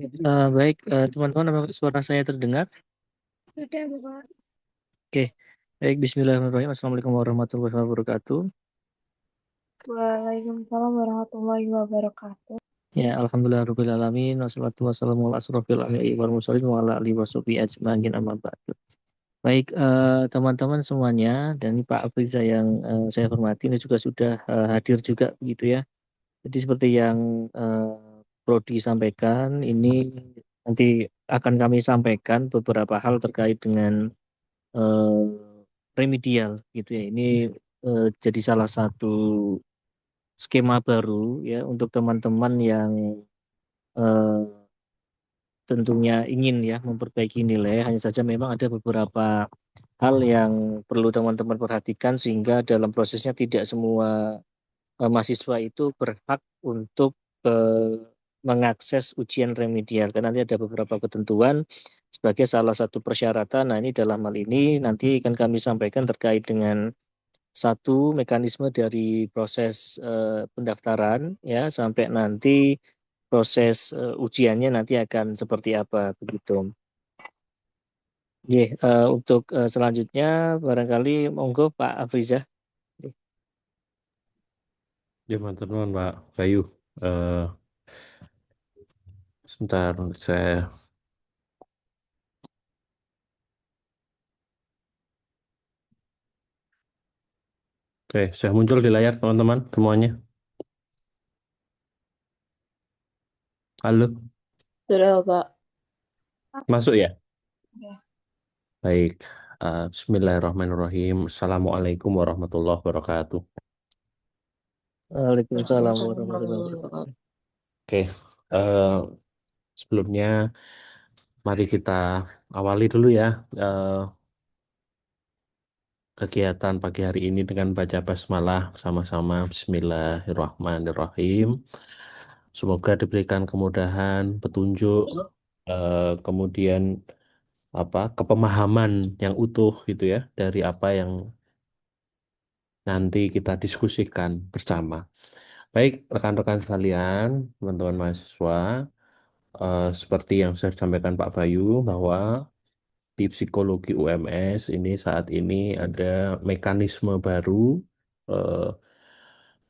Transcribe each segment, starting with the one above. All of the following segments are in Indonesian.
Baik, teman-teman, apakah suara saya terdengar? Sudah, Bapak. Oke, baik. Bismillahirrahmanirrahim. Assalamualaikum warahmatullahi wabarakatuh. Waalaikumsalam warahmatullahi wabarakatuh. Ya, alhamdulillah alamin. Wassalatu wassalamu ala asrofil anbiya'i wal mursalin wa ala alihi washabihi ajma'in amma ba'du. Baik, teman-teman semuanya dan Pak Afriza yang saya hormati ini juga sudah hadir juga begitu ya. Jadi seperti yang Prodi sampaikan, ini nanti akan kami sampaikan beberapa hal terkait dengan eh, remedial gitu ya. Ini jadi salah satu skema baru ya untuk teman-teman yang eh, tentunya ingin ya memperbaiki nilai. Hanya saja memang ada beberapa hal yang perlu teman-teman perhatikan sehingga dalam prosesnya tidak semua mahasiswa itu berhak untuk mengakses ujian remedial. Karena nanti ada beberapa ketentuan sebagai salah satu persyaratan. Nah, ini dalam hal ini nanti akan kami sampaikan terkait dengan satu mekanisme dari proses pendaftaran ya sampai nanti proses ujiannya nanti akan seperti apa begitu. Untuk selanjutnya barangkali monggo Pak Afriza. Ya, teman-teman, Pak Bayu. Eh, Sebentar, saya. Oke, saya muncul di layar, teman-teman, semuanya. Halo, Sudah, Bapak. masuk ya? Ya. Baik. Bismillahirrahmanirrahim. Assalamualaikum warahmatullahi wabarakatuh. Waalaikumsalam Waalaikumsalam warahmatullahi warahmatullahi wabarakatuh. wabarakatuh. Oke, eh, sebelumnya mari kita awali dulu ya eh, kegiatan pagi hari ini dengan baca basmalah sama-sama. Bismillahirrahmanirrahim. Semoga diberikan kemudahan, petunjuk, kemudian kepemahaman yang utuh gitu ya dari apa yang nanti kita diskusikan bersama. Baik, rekan-rekan sekalian, teman-teman mahasiswa, seperti yang sudah disampaikan Pak Bayu bahwa di psikologi UMS ini saat ini ada mekanisme baru eh,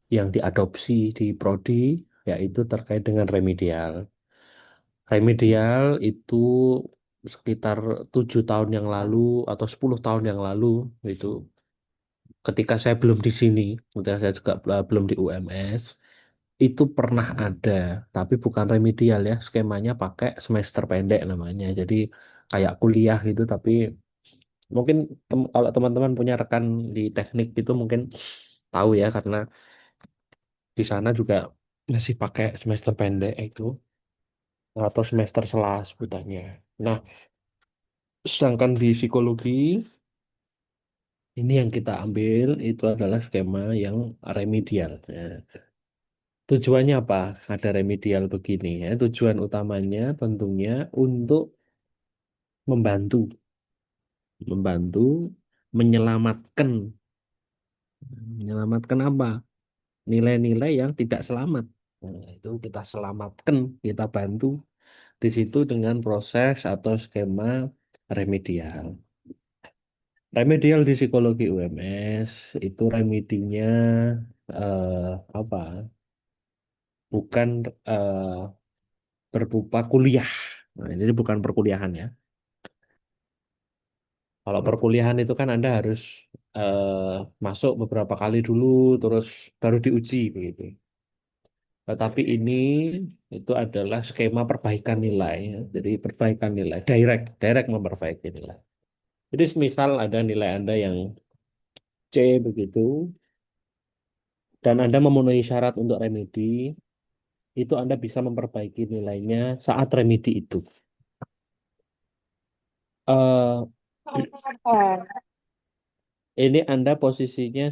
yang diadopsi di Prodi, yaitu terkait dengan remedial. Remedial itu sekitar 7 tahun yang lalu atau 10 tahun yang lalu itu ketika saya belum di sini, ketika saya juga belum di UMS, itu pernah ada, tapi bukan remedial ya, skemanya pakai semester pendek namanya. Jadi kayak kuliah gitu, tapi mungkin kalau teman-teman punya rekan di teknik itu mungkin tahu ya, karena di sana juga masih pakai semester pendek itu atau semester sela sebutannya. Nah, sedangkan di psikologi ini yang kita ambil itu adalah skema yang remedial. Ya. Tujuannya apa? Ada remedial begini ya. Tujuan utamanya tentunya untuk membantu, membantu menyelamatkan, menyelamatkan apa? Nilai-nilai yang tidak selamat. Nah, itu kita selamatkan, kita bantu di situ dengan proses atau skema remedial. Remedial di psikologi UMS itu remedinya apa? Bukan berupa kuliah. Nah, jadi bukan perkuliahan ya. Kalau perkuliahan itu kan Anda harus masuk beberapa kali dulu, terus baru diuji begitu. Tetapi ini itu adalah skema perbaikan nilai, ya. Jadi perbaikan nilai, direct, direct memperbaiki nilai. Jadi misal ada nilai Anda yang C begitu, dan Anda memenuhi syarat untuk remedi, itu Anda bisa memperbaiki nilainya saat remedi itu. Eh, ini Anda posisinya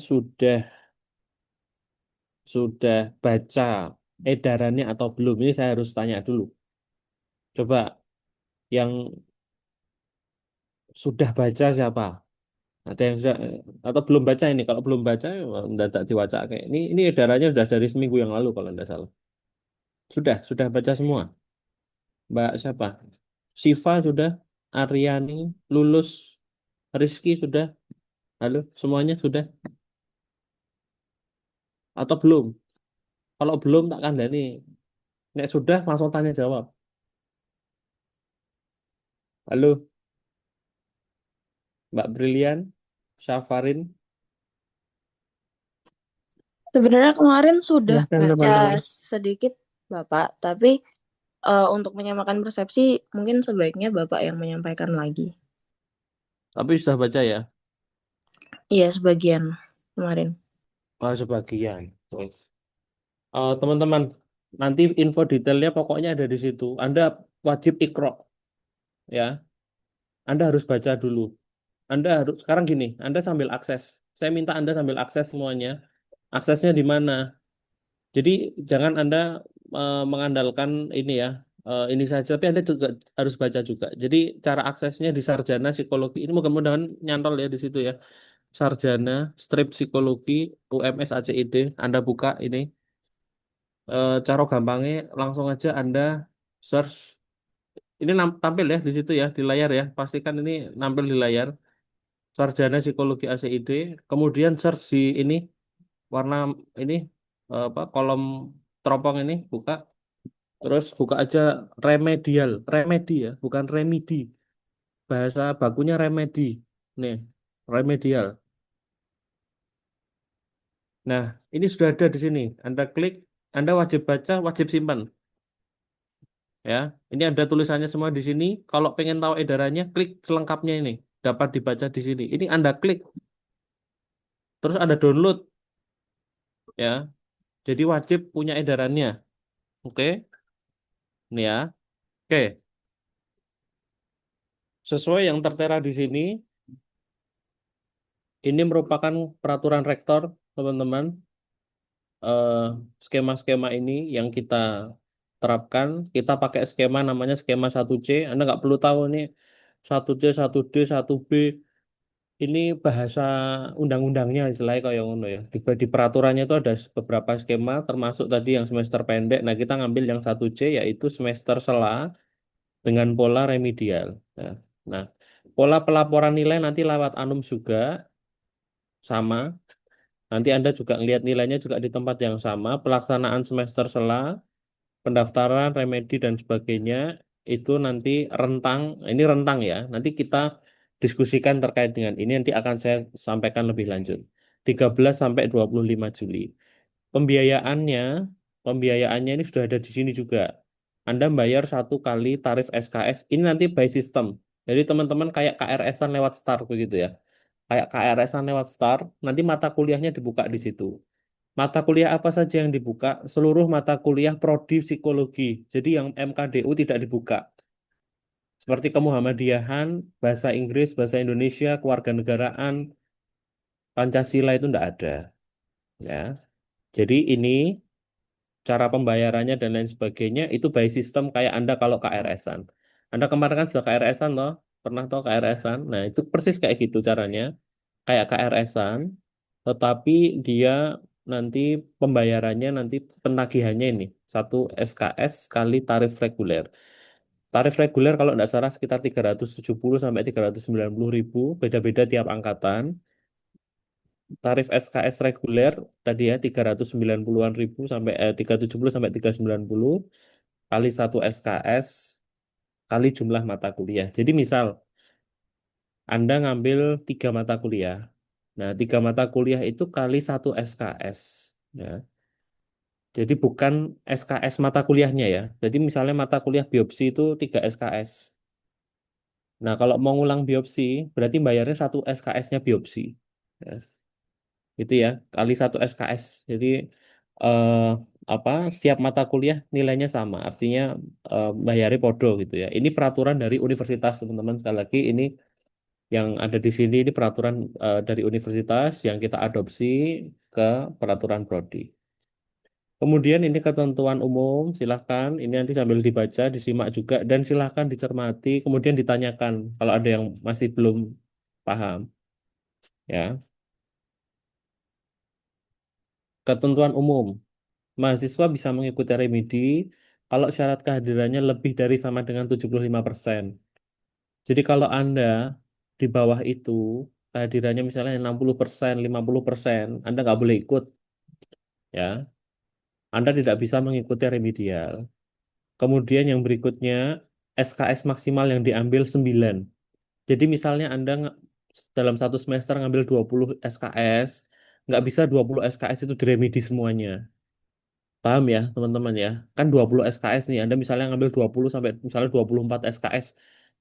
sudah baca edarannya atau belum? Ini saya harus tanya dulu. Coba yang sudah baca siapa? Ada yang sudah atau belum baca ini? Kalau belum baca, mendadak diwaca kayak ini edarannya sudah dari seminggu yang lalu kalau tidak salah. Sudah baca semua. Mbak siapa? Siva sudah, Aryani, Lulus, Rizky sudah. Halo, semuanya sudah atau belum? Kalau belum tak kandani. Nek sudah langsung tanya jawab. Halo, Mbak Brilian, Syafarin, Sebenarnya kemarin sudah Silahkan baca teman-teman. sedikit Bapak, tapi untuk menyamakan persepsi mungkin sebaiknya Bapak yang menyampaikan lagi. tapi sudah baca ya? Iya, sebagian kemarin. Oh, sebagian. Baik. Teman-teman, nanti info detailnya pokoknya ada di situ. Anda wajib ikro, ya. Anda harus baca dulu. Anda harus sekarang gini, Anda sambil akses. Saya minta Anda sambil akses semuanya. Aksesnya di mana? Jadi jangan Anda mengandalkan ini ya, ini saja, tapi Anda juga harus baca juga. Jadi cara aksesnya di sarjana psikologi ini mudah-mudahan nyantol ya di situ ya. Sarjana strip psikologi UMS ACID. Anda buka ini. Cara gampangnya langsung aja Anda search. Ini tampil ya di situ ya di layar ya. Pastikan ini nampil di layar. Sarjana psikologi ACID. Kemudian search di ini warna ini apa kolom teropong ini buka. Terus buka aja remedial, remedi ya, bukan remedi. Bahasa bakunya remedi. Nih, remedial. Nah, ini sudah ada di sini. Anda klik, Anda wajib baca, wajib simpan. Ya, ini ada tulisannya semua di sini. Kalau pengen tahu edarannya, klik selengkapnya ini. Dapat dibaca di sini. Ini Anda klik, terus ada download. Ya, jadi wajib punya edarannya. Oke, ini ya. Oke, sesuai yang tertera di sini, ini merupakan peraturan rektor, teman-teman. eh, Skema-skema ini yang kita terapkan, kita pakai skema namanya skema 1C. Anda nggak perlu tahu nih 1C, 1D, 1B. Ini bahasa undang-undangnya istilahnya kayak ngono ya. Di peraturannya itu ada beberapa skema, termasuk tadi yang semester pendek. Nah, kita ngambil yang 1C yaitu semester sela dengan pola remedial. Nah, nah, pola pelaporan nilai nanti lewat Anum juga sama. Nanti Anda juga ngelihat nilainya juga di tempat yang sama. Pelaksanaan semester sela, pendaftaran, remedi, dan sebagainya, itu nanti rentang, ini rentang ya, nanti kita diskusikan terkait dengan ini, nanti akan saya sampaikan lebih lanjut. 13 sampai 25 Juli. Pembiayaannya, pembiayaannya ini sudah ada di sini juga. Anda bayar satu kali tarif SKS, ini nanti by system. Jadi teman-teman kayak KRS-an lewat STAR begitu ya. Kayak KRS-an lewat STAR, nanti mata kuliahnya dibuka di situ. Mata kuliah apa saja yang dibuka? Seluruh mata kuliah prodi psikologi. Jadi yang MKDU tidak dibuka. Seperti kemuhamadiahan, bahasa Inggris, bahasa Indonesia, kewarganegaraan, Pancasila itu tidak ada. Ya. Jadi ini cara pembayarannya dan lain sebagainya itu by sistem kayak Anda kalau KRS-an. Anda kemarin kan sudah KRS-an loh. Pernah tahu KRS-an? Nah, itu persis kayak gitu caranya. Kayak KRS-an, tetapi dia nanti pembayarannya nanti penagihannya ini satu SKS kali tarif reguler. Tarif reguler kalau tidak salah sekitar 370 sampai 390 ribu, beda-beda tiap angkatan. Tarif SKS reguler tadi ya 390-an ribu sampai 370 sampai 390 kali satu SKS kali jumlah mata kuliah. Jadi misal Anda ngambil 3 mata kuliah. Nah, 3 mata kuliah itu kali satu SKS. Ya. Jadi bukan SKS mata kuliahnya ya. Jadi misalnya mata kuliah biopsi itu 3 SKS. Nah, kalau mau ngulang biopsi, berarti bayarnya satu SKS-nya biopsi. Ya, itu ya, kali satu SKS. Jadi eh, apa? Setiap mata kuliah nilainya sama. Artinya bayarnya podo gitu ya. Ini peraturan dari universitas, teman-teman. Sekali lagi, ini yang ada di sini ini peraturan dari universitas yang kita adopsi ke peraturan prodi. Kemudian ini ketentuan umum, silahkan ini nanti sambil dibaca, disimak juga, dan silahkan dicermati, kemudian ditanyakan kalau ada yang masih belum paham. Ya, ketentuan umum, mahasiswa bisa mengikuti remedi kalau syarat kehadirannya lebih dari sama dengan 75%. Jadi kalau Anda di bawah itu, kehadirannya misalnya 60%, 50%, Anda nggak boleh ikut, ya. Anda tidak bisa mengikuti remedial. Kemudian yang berikutnya, SKS maksimal yang diambil 9. Jadi misalnya Anda dalam satu semester ngambil 20 SKS, nggak bisa 20 SKS itu diremedi semuanya. Paham ya, teman-teman ya? Kan 20 SKS nih, Anda misalnya ngambil 20 sampai misalnya 24 SKS,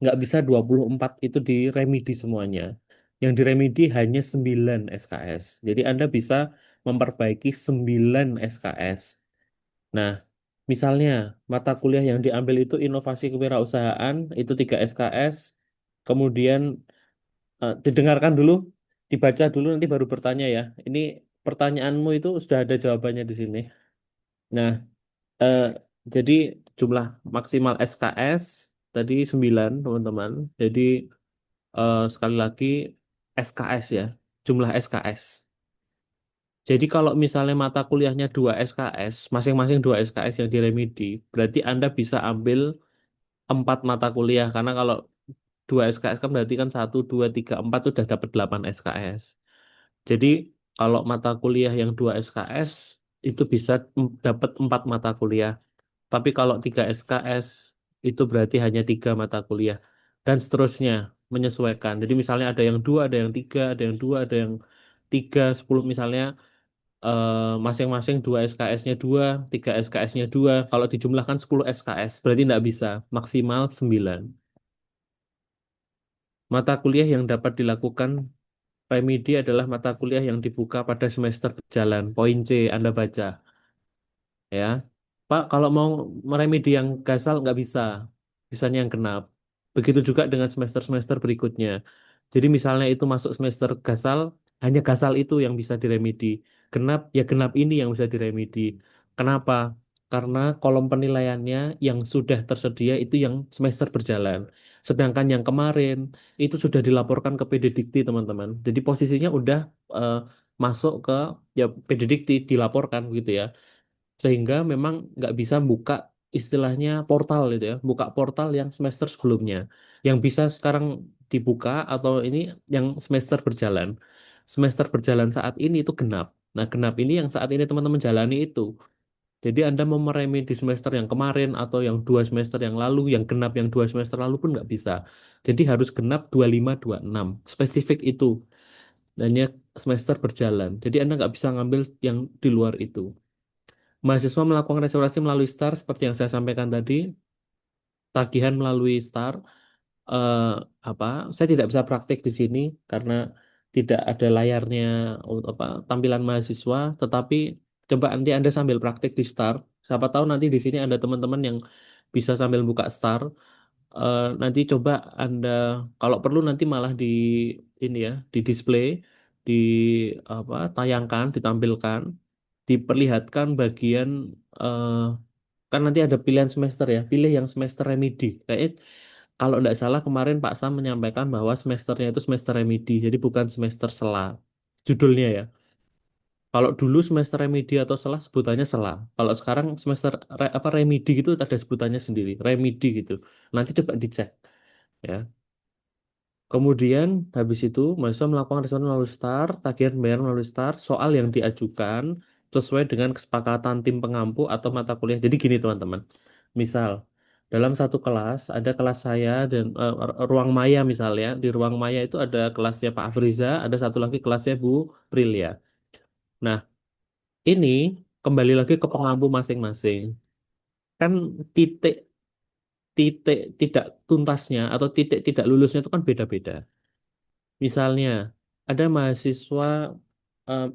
nggak bisa 24 itu diremedi semuanya. Yang diremedi hanya 9 SKS. Jadi Anda bisa memperbaiki 9 SKS. Nah, misalnya mata kuliah yang diambil itu inovasi kewirausahaan, itu 3 SKS. Kemudian didengarkan dulu, dibaca dulu nanti baru bertanya ya. Ini pertanyaanmu itu sudah ada jawabannya di sini. Nah, eh, jadi jumlah maksimal SKS tadi 9, teman-teman. Jadi sekali lagi SKS ya, jumlah SKS. Jadi kalau misalnya mata kuliahnya 2 SKS, masing-masing 2 SKS yang diremedi, berarti Anda bisa ambil 4 mata kuliah. Karena kalau 2 SKS kan berarti kan 1, 2, 3, 4 udah dapat 8 SKS. Jadi kalau mata kuliah yang 2 SKS itu bisa dapat 4 mata kuliah. Tapi kalau 3 SKS itu berarti hanya 3 mata kuliah. Dan seterusnya menyesuaikan. Jadi misalnya ada yang 2, ada yang 3, ada yang 2, ada yang 3, 10 misalnya masing-masing 2 SKS-nya 2, 3 SKS-nya 2. Kalau dijumlahkan 10 SKS berarti tidak bisa. Maksimal 9. Mata kuliah yang dapat dilakukan remedi adalah mata kuliah yang dibuka pada semester berjalan. Poin C Anda baca. Ya, Pak, kalau mau meremedi yang gasal nggak bisa, bisanya yang genap. Begitu juga dengan semester-semester berikutnya. Jadi misalnya itu masuk semester gasal, hanya gasal itu yang bisa diremedi. Genap, ya genap ini yang bisa diremedi. Kenapa? Karena kolom penilaiannya yang sudah tersedia itu yang semester berjalan. Sedangkan yang kemarin itu sudah dilaporkan ke PD Dikti, teman-teman. Jadi posisinya udah eh, masuk ke ya PD Dikti dilaporkan gitu ya, sehingga memang nggak bisa buka istilahnya portal gitu ya, buka portal yang semester sebelumnya. Yang bisa sekarang dibuka atau ini yang semester berjalan. Semester berjalan saat ini itu genap. Nah, genap ini yang saat ini teman-teman jalani itu. Jadi Anda mau meremedi di semester yang kemarin atau yang 2 semester yang lalu, yang genap yang 2 semester lalu pun nggak bisa. Jadi harus genap 25, 26. Spesifik itu. Hanya semester berjalan. Jadi Anda nggak bisa ngambil yang di luar itu. Mahasiswa melakukan restorasi melalui STAR seperti yang saya sampaikan tadi, tagihan melalui STAR. eh, apa? Saya tidak bisa praktik di sini karena tidak ada layarnya apa tampilan mahasiswa, tetapi coba nanti Anda sambil praktik di STAR. Siapa tahu nanti di sini ada teman-teman yang bisa sambil buka STAR. Nanti coba Anda kalau perlu nanti malah di ini ya, di display, di apa tayangkan, ditampilkan, diperlihatkan bagian eh, kan nanti ada pilihan semester ya, pilih yang semester remedi. Kayak kalau tidak salah kemarin Pak Sam menyampaikan bahwa semesternya itu semester remedi, jadi bukan semester sela. Judulnya ya. Kalau dulu semester remedi atau sela sebutannya sela. Kalau sekarang semester apa remedi gitu ada sebutannya sendiri, remedi gitu. Nanti coba dicek ya. Kemudian habis itu mahasiswa melakukan respon melalui STAR, tagihan pembayaran melalui STAR, soal yang diajukan sesuai dengan kesepakatan tim pengampu atau mata kuliah. Jadi gini teman-teman, misal dalam satu kelas ada kelas saya dan ruang maya misalnya, di ruang maya itu ada kelasnya Pak Afriza, ada satu lagi kelasnya Bu Prilia. Nah, ini kembali lagi ke pengampu masing-masing. Kan titik titik tidak tuntasnya atau titik tidak lulusnya itu kan beda-beda. Misalnya, ada mahasiswa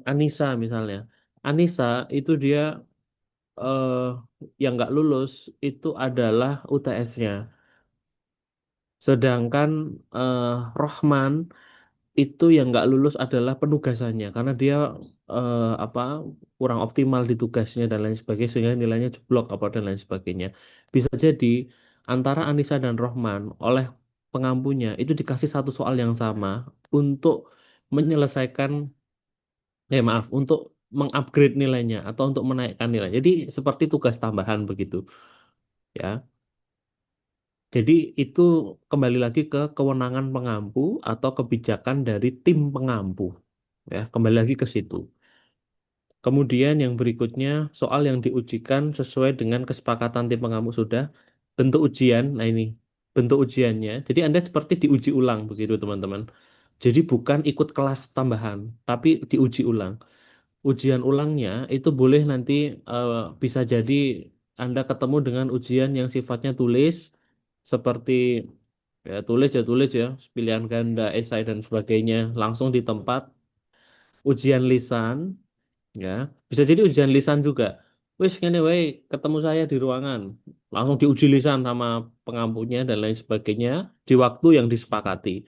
Anissa misalnya. Anissa itu dia eh, yang nggak lulus itu adalah UTS-nya. Sedangkan eh, Rohman itu yang nggak lulus adalah penugasannya karena dia apa kurang optimal di tugasnya dan lain sebagainya sehingga nilainya jeblok apa dan lain sebagainya. Bisa jadi antara Anissa dan Rohman oleh pengampunya itu dikasih satu soal yang sama untuk menyelesaikan maaf untuk mengupgrade nilainya atau untuk menaikkan nilai. Jadi seperti tugas tambahan begitu. ya. Jadi itu kembali lagi ke kewenangan pengampu atau kebijakan dari tim pengampu, ya. Kembali lagi ke situ. Kemudian yang berikutnya soal yang diujikan sesuai dengan kesepakatan tim pengampu sudah bentuk ujian. Nah ini bentuk ujiannya. Jadi Anda seperti diuji ulang begitu teman-teman. Jadi bukan ikut kelas tambahan, tapi diuji ulang. Ujian ulangnya itu boleh nanti eh, bisa jadi Anda ketemu dengan ujian yang sifatnya tulis seperti ya tulis ya pilihan ganda, esai dan sebagainya langsung di tempat. Ujian lisan ya bisa jadi ujian lisan juga. Wis ngene wae ketemu saya di ruangan langsung diuji lisan sama pengampunya dan lain sebagainya di waktu yang disepakati.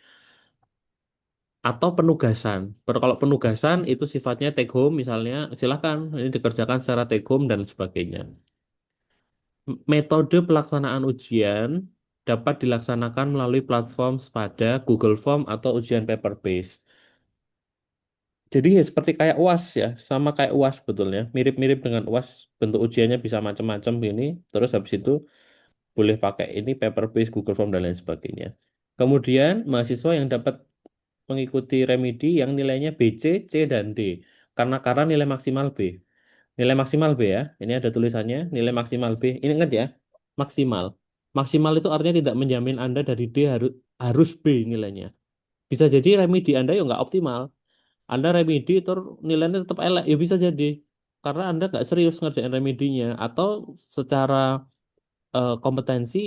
Atau penugasan. Kalau penugasan itu sifatnya take home misalnya, silakan ini dikerjakan secara take home dan sebagainya. Metode pelaksanaan ujian dapat dilaksanakan melalui platform pada Google Form atau ujian paper based. Jadi ya seperti kayak UAS ya, sama kayak UAS sebetulnya, mirip-mirip dengan UAS, bentuk ujiannya bisa macam-macam ini. Terus habis itu boleh pakai ini paper based Google Form dan lain sebagainya. Kemudian mahasiswa yang dapat mengikuti remedi yang nilainya B, C dan D. Karena nilai maksimal B. Nilai maksimal B ya. Ini ada tulisannya, nilai maksimal B. Ini ingat ya, maksimal. Maksimal itu artinya tidak menjamin Anda dari D harus harus B nilainya. Bisa jadi remedi Anda ya nggak optimal. Anda remedi terus nilainya tetap elek, ya bisa jadi. Karena Anda nggak serius ngerjain remedinya. Atau secara kompetensi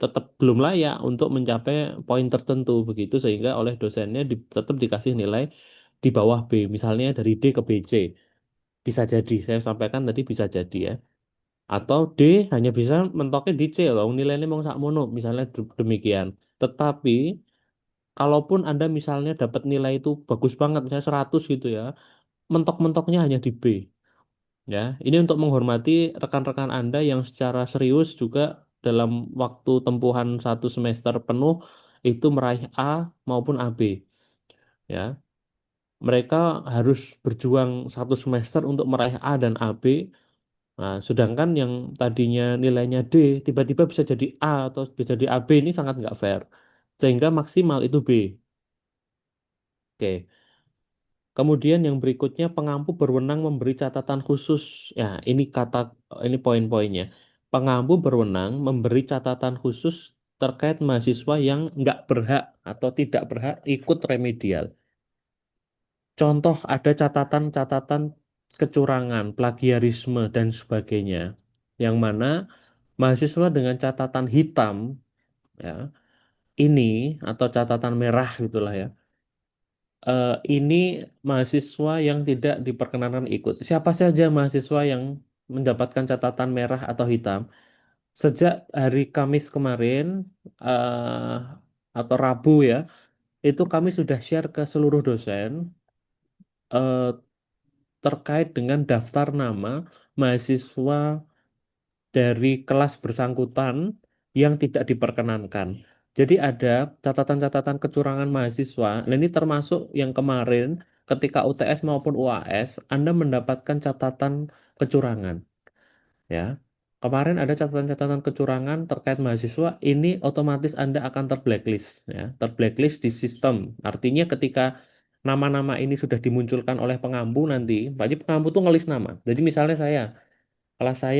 tetap belum layak untuk mencapai poin tertentu begitu sehingga oleh dosennya tetap dikasih nilai di bawah B misalnya dari D ke BC bisa jadi saya sampaikan tadi bisa jadi ya atau D hanya bisa mentoknya di C loh nilainya mau sakmono misalnya demikian tetapi kalaupun Anda misalnya dapat nilai itu bagus banget misalnya 100 gitu ya mentok-mentoknya hanya di B. Ya, ini untuk menghormati rekan-rekan Anda yang secara serius juga dalam waktu tempuhan 1 semester penuh itu meraih A maupun AB. Ya, mereka harus berjuang 1 semester untuk meraih A dan AB. Nah, sedangkan yang tadinya nilainya D tiba-tiba bisa jadi A atau bisa jadi AB ini sangat nggak fair. Sehingga maksimal itu B. Oke. Kemudian yang berikutnya pengampu berwenang memberi catatan khusus. Ya, ini poin-poinnya. Pengampu berwenang memberi catatan khusus terkait mahasiswa yang nggak berhak atau tidak berhak ikut remedial. Contoh ada catatan-catatan kecurangan, plagiarisme dan sebagainya. Yang mana mahasiswa dengan catatan hitam ya, ini atau catatan merah gitulah ya ini mahasiswa yang tidak diperkenankan ikut. Siapa saja mahasiswa yang mendapatkan catatan merah atau hitam sejak hari Kamis kemarin eh, atau Rabu ya, itu kami sudah share ke seluruh dosen eh, terkait dengan daftar nama mahasiswa dari kelas bersangkutan yang tidak diperkenankan. Jadi ada catatan-catatan kecurangan mahasiswa. Nah, ini termasuk yang kemarin ketika UTS maupun UAS, Anda mendapatkan catatan kecurangan. Ya, kemarin ada catatan-catatan kecurangan terkait mahasiswa. Ini otomatis Anda akan terblacklist. Ya, terblacklist di sistem. Artinya ketika nama-nama ini sudah dimunculkan oleh pengampu nanti, wajib pengampu tuh ngelis nama. Jadi misalnya saya,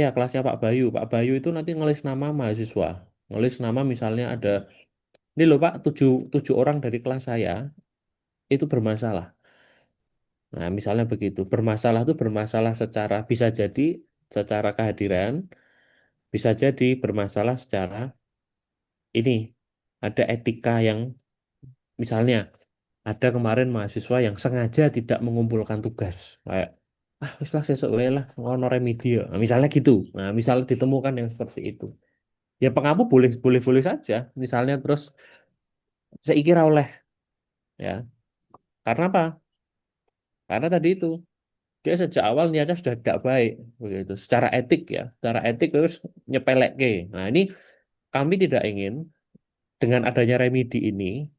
kelasnya Pak Bayu itu nanti ngelis nama mahasiswa. Ngelis nama misalnya ada, ini loh Pak, 7 orang dari kelas saya itu bermasalah. Nah, misalnya begitu. Bermasalah itu bermasalah secara, bisa jadi secara kehadiran, bisa jadi bermasalah secara ini. Ada etika yang, misalnya, ada kemarin mahasiswa yang sengaja tidak mengumpulkan tugas. Kayak, wis lah sesuk wae lah, ngono remedio. Nah, misalnya gitu. Nah, misalnya ditemukan yang seperti itu. Ya pengampu boleh boleh boleh saja misalnya terus saya kira oleh ya karena apa karena tadi itu dia sejak awal niatnya sudah tidak baik begitu secara etik terus nyepelek. Nah ini kami tidak ingin dengan adanya remedi ini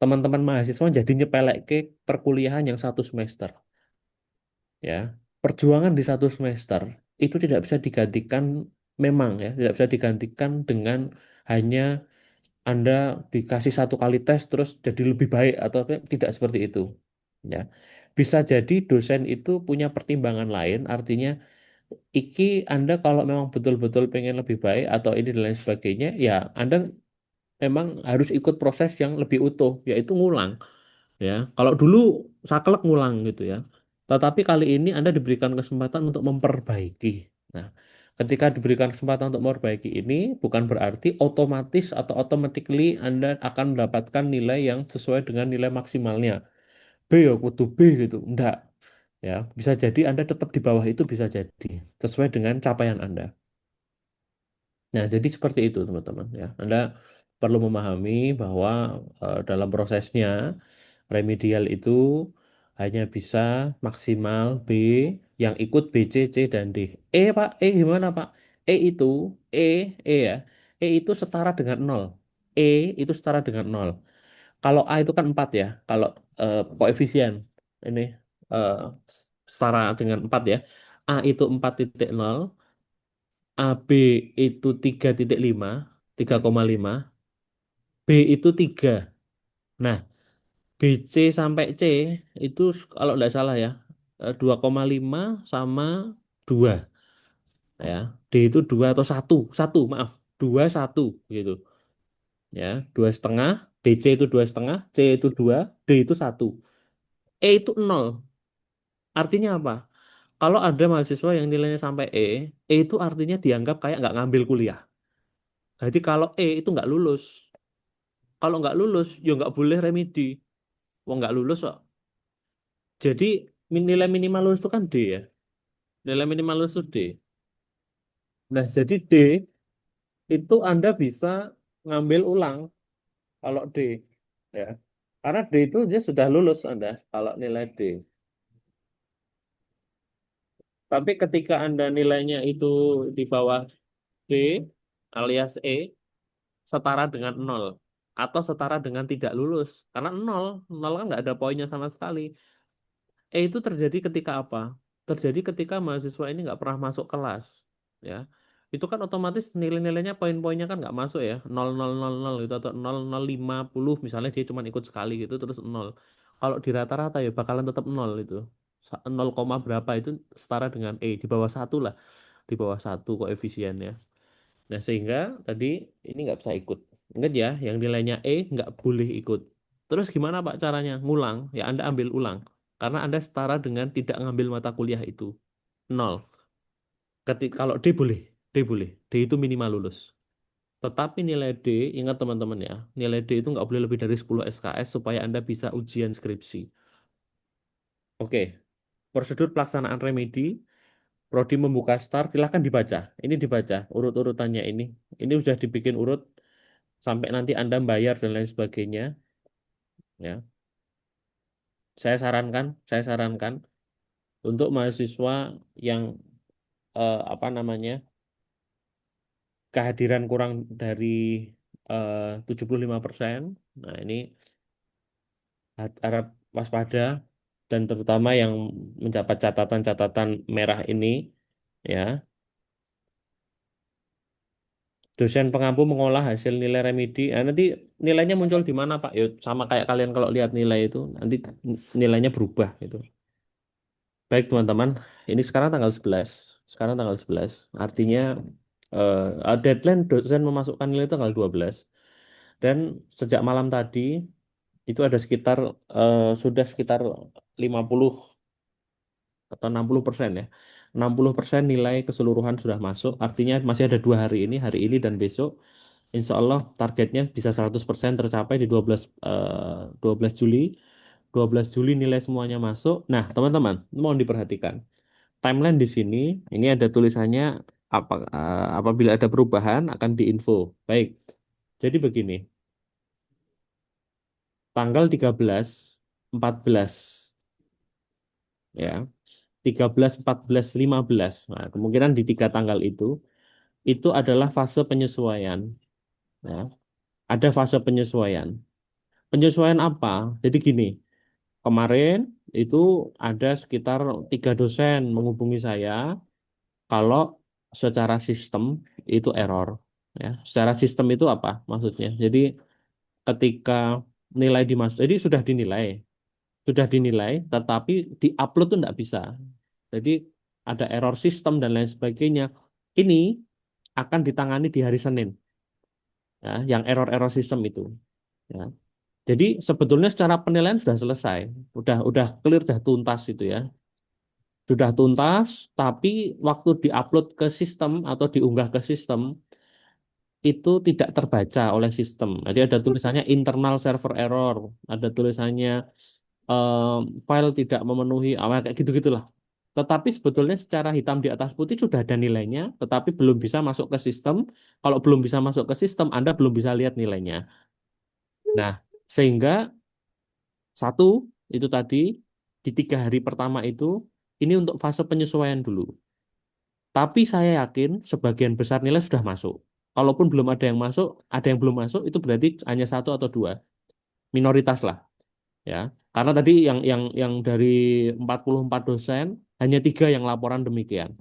teman-teman mahasiswa jadi nyepelek perkuliahan yang 1 semester ya perjuangan di 1 semester itu tidak bisa digantikan memang ya tidak bisa digantikan dengan hanya Anda dikasih satu kali tes terus jadi lebih baik atau apa, tidak seperti itu. Ya, bisa jadi dosen itu punya pertimbangan lain, artinya iki Anda kalau memang betul-betul pengen lebih baik atau ini dan lain sebagainya, ya Anda memang harus ikut proses yang lebih utuh, yaitu ngulang. Ya, kalau dulu saklek ngulang gitu ya. Tetapi kali ini Anda diberikan kesempatan untuk memperbaiki. Nah, ketika diberikan kesempatan untuk memperbaiki ini bukan berarti otomatis atau automatically Anda akan mendapatkan nilai yang sesuai dengan nilai maksimalnya. B ya kudu B gitu. Enggak. Ya, bisa jadi Anda tetap di bawah itu bisa jadi sesuai dengan capaian Anda. Nah, jadi seperti itu teman-teman ya. Anda perlu memahami bahwa dalam prosesnya remedial itu hanya bisa maksimal B yang ikut B, C, C, dan D. Pak, gimana Pak? Itu, E, ya. Itu setara dengan nol. E itu setara dengan nol. Kalau A itu kan 4 ya. Kalau koefisien ini eh, setara dengan 4 ya. A itu 4,0, AB itu 3,5, 3,5, B itu 3. Nah, BC sampai C itu kalau nggak salah ya 2,5 sama 2 ya. D itu 2 atau satu, satu maaf, 2 1 gitu ya. 2,5, BC itu 2,5, C itu 2, D itu satu, E itu nol. Artinya apa? Kalau ada mahasiswa yang nilainya sampai E itu artinya dianggap kayak nggak ngambil kuliah. Jadi kalau itu nggak lulus. Kalau nggak lulus, ya nggak boleh remedi. Wong nggak lulus kok. Jadi nilai minimal lulus itu kan D ya. Nilai minimal lulus itu D. Nah, jadi D itu Anda bisa ngambil ulang kalau D. Ya. Karena D itu dia sudah lulus Anda kalau nilai D. Tapi ketika Anda nilainya itu di bawah D alias E setara dengan nol atau setara dengan tidak lulus. Karena nol, nol kan nggak ada poinnya sama sekali. Itu terjadi ketika apa? Terjadi ketika mahasiswa ini nggak pernah masuk kelas, ya. Itu kan otomatis nilai-nilainya poin-poinnya kan nggak masuk ya, 0,000 gitu atau 0,050 misalnya dia cuma ikut sekali gitu terus nol. Kalau di rata-rata ya bakalan tetap nol itu. 0, berapa itu setara dengan di bawah satu lah, di bawah satu koefisiennya. Nah, sehingga tadi ini nggak bisa ikut. Ingat ya, yang nilainya nggak boleh ikut. Terus gimana Pak caranya? Ngulang, ya Anda ambil ulang. Karena Anda setara dengan tidak ngambil mata kuliah itu. Nol. Kalau D boleh, D boleh. D itu minimal lulus. Tetapi nilai D, ingat teman-teman ya, nilai D itu nggak boleh lebih dari 10 SKS supaya Anda bisa ujian skripsi. Oke, prosedur pelaksanaan remedi, Prodi membuka start, silahkan dibaca. Ini dibaca urut-urutannya ini. Ini sudah dibikin urut sampai nanti Anda bayar dan lain sebagainya. Ya, saya sarankan untuk mahasiswa yang apa namanya kehadiran kurang dari 75%. Nah, ini harap waspada dan terutama yang mendapat catatan-catatan merah ini ya. Dosen pengampu mengolah hasil nilai remedi. Nah, nanti nilainya muncul di mana, Pak? Ya, sama kayak kalian kalau lihat nilai itu, nanti nilainya berubah gitu. Baik, teman-teman. Ini sekarang tanggal 11. Sekarang tanggal 11. Artinya deadline dosen memasukkan nilai tanggal 12. Dan sejak malam tadi itu ada sekitar sudah sekitar 50 atau 60% ya. 60% nilai keseluruhan sudah masuk. Artinya masih ada 2 hari ini dan besok. Insya Allah targetnya bisa 100% tercapai di 12 Juli. 12 Juli nilai semuanya masuk. Nah, teman-teman, mohon diperhatikan. Timeline di sini, ini ada tulisannya apabila ada perubahan akan diinfo. Baik. Jadi begini, tanggal 13, 14 ya. 13, 14, 15. Nah, kemungkinan di 3 tanggal itu adalah fase penyesuaian. Ya. Ada fase penyesuaian. Penyesuaian apa? Jadi gini, kemarin itu ada sekitar 3 dosen menghubungi saya kalau secara sistem itu error. Ya, secara sistem itu apa maksudnya? Jadi ketika nilai dimasuk, jadi sudah dinilai, tetapi diupload tuh nggak bisa. Jadi ada error sistem dan lain sebagainya. Ini akan ditangani di hari Senin, ya, yang error-error sistem itu. Ya. Jadi sebetulnya secara penilaian sudah selesai, udah clear, udah tuntas itu ya, sudah tuntas. Tapi waktu diupload ke sistem atau diunggah ke sistem itu tidak terbaca oleh sistem. Jadi ada tulisannya internal server error, ada tulisannya em, file tidak memenuhi awal kayak gitu-gitulah. Tetapi sebetulnya secara hitam di atas putih sudah ada nilainya, tetapi belum bisa masuk ke sistem. Kalau belum bisa masuk ke sistem, Anda belum bisa lihat nilainya. Nah, sehingga satu itu tadi di 3 hari pertama itu ini untuk fase penyesuaian dulu. Tapi saya yakin sebagian besar nilai sudah masuk. Kalaupun belum ada yang masuk, ada yang belum masuk, itu berarti hanya satu atau dua, minoritas lah, ya. Karena tadi yang dari 44 dosen hanya 3 yang laporan demikian.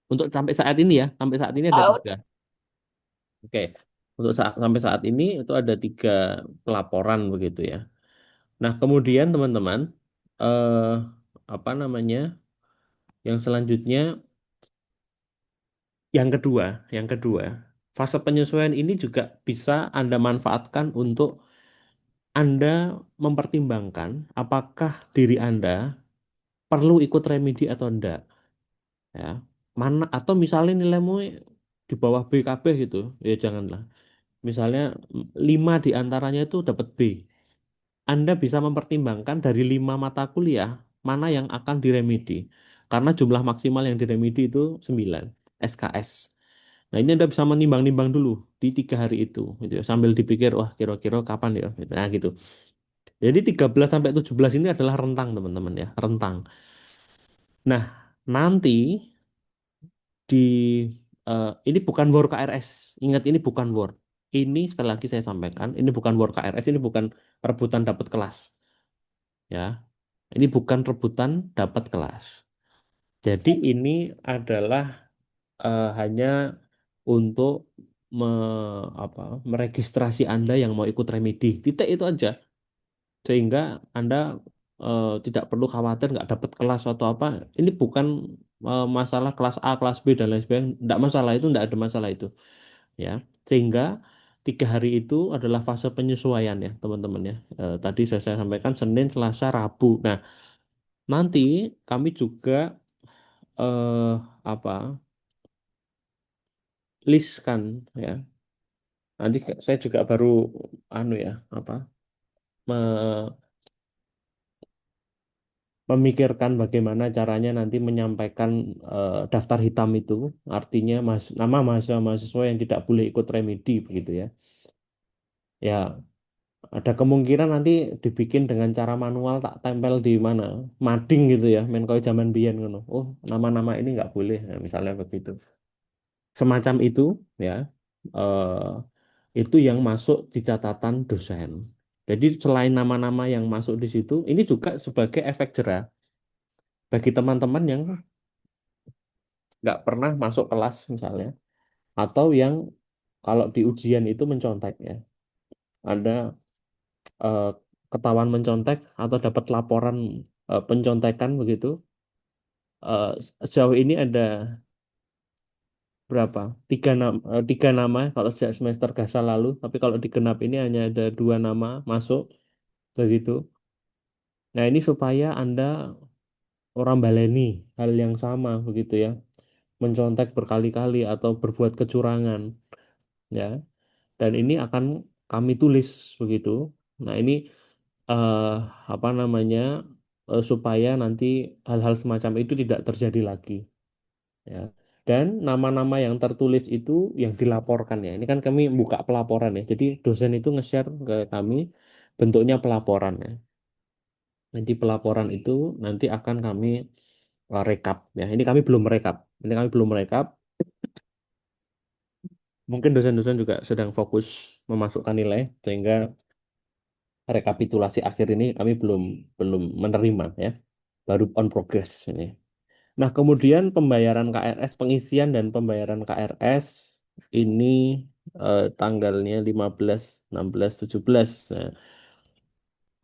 Untuk sampai saat ini ya, sampai saat ini ada Out. 3. Oke, untuk sampai saat ini itu ada 3 pelaporan begitu ya. Nah kemudian teman-teman, eh, apa namanya? Yang selanjutnya, yang kedua, fase penyesuaian ini juga bisa Anda manfaatkan untuk Anda mempertimbangkan apakah diri Anda perlu ikut remedi atau enggak, ya. Mana atau misalnya nilaimu di bawah BKB gitu, ya janganlah. Misalnya 5 di antaranya itu dapat B. Anda bisa mempertimbangkan dari 5 mata kuliah mana yang akan diremedi. Karena jumlah maksimal yang diremedi itu 9 SKS. Nah, ini Anda bisa menimbang-nimbang dulu di 3 hari itu, gitu ya. Sambil dipikir, wah kira-kira kapan ya? Gitu. Nah, gitu. Jadi 13 sampai 17 ini adalah rentang, teman-teman ya, rentang. Nah, nanti di ini bukan Word KRS. Ingat, ini bukan Word. Ini sekali lagi saya sampaikan, ini bukan Word KRS, ini bukan rebutan dapat kelas, ya. Ini bukan rebutan dapat kelas. Jadi ini adalah hanya untuk me, meregistrasi Anda yang mau ikut remedi. Titik itu aja. Sehingga Anda tidak perlu khawatir nggak dapat kelas atau apa. Ini bukan masalah kelas A, kelas B dan lain sebagainya. Nggak masalah itu, nggak ada masalah itu. Ya, sehingga 3 hari itu adalah fase penyesuaian ya teman-teman ya. Tadi saya sampaikan Senin, Selasa, Rabu. Nah, nanti kami juga eh, apa list kan ya. Nanti saya juga baru anu ya apa me- memikirkan bagaimana caranya nanti menyampaikan daftar hitam itu, artinya nama mahasiswa-mahasiswa yang tidak boleh ikut remedi begitu ya. Ya, ada kemungkinan nanti dibikin dengan cara manual, tak tempel di mana, mading gitu ya, men koyo zaman biyen ngono. Oh, nama-nama ini nggak boleh, nah, misalnya begitu. Semacam itu ya. Itu yang masuk di catatan dosen. Jadi selain nama-nama yang masuk di situ, ini juga sebagai efek jerah bagi teman-teman yang nggak pernah masuk kelas misalnya, atau yang kalau di ujian itu mencontek ya. Ada eh, ketahuan mencontek atau dapat laporan pencontekan begitu. Sejauh ini ada berapa? 3 nama kalau sejak semester Gasa lalu, tapi kalau di genap ini hanya ada 2 nama masuk begitu. Nah, ini supaya Anda orang baleni hal yang sama begitu ya, mencontek berkali-kali atau berbuat kecurangan ya, dan ini akan kami tulis begitu. Nah, ini eh, apa namanya, supaya nanti hal-hal semacam itu tidak terjadi lagi ya. Dan nama-nama yang tertulis itu yang dilaporkan ya, ini kan kami buka pelaporan ya, jadi dosen itu nge-share ke kami bentuknya pelaporan ya. Nanti pelaporan itu nanti akan kami rekap ya. Ini kami belum merekap. Ini kami belum merekap. Mungkin dosen-dosen juga sedang fokus memasukkan nilai sehingga rekapitulasi akhir ini kami belum belum menerima ya. Baru on progress ini. Nah, kemudian pembayaran KRS, pengisian dan pembayaran KRS ini tanggalnya 15, 16, 17. Nah,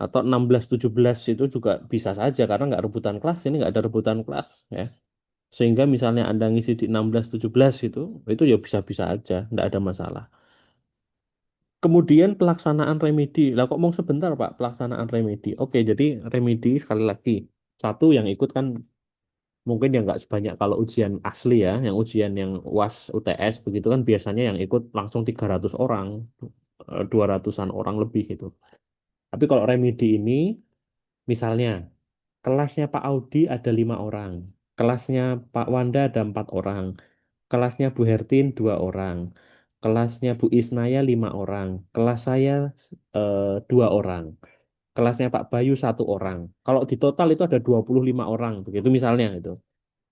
atau 16, 17 itu juga bisa saja karena nggak rebutan kelas, ini nggak ada rebutan kelas ya. Sehingga misalnya Anda ngisi di 16, 17 itu ya bisa-bisa aja, nggak ada masalah. Kemudian pelaksanaan remedi. Lah kok mau sebentar Pak pelaksanaan remedi? Oke, jadi remedi sekali lagi. Satu yang ikut kan mungkin yang nggak sebanyak kalau ujian asli ya, yang ujian yang UAS UTS begitu kan biasanya yang ikut langsung 300 orang, 200-an orang lebih itu. Tapi kalau remedi ini misalnya kelasnya Pak Audi ada 5 orang, kelasnya Pak Wanda ada 4 orang, kelasnya Bu Hertin 2 orang, kelasnya Bu Isnaya 5 orang, kelas saya 2 orang, kelasnya Pak Bayu 1 orang. Kalau di total itu ada 25 orang, begitu misalnya itu.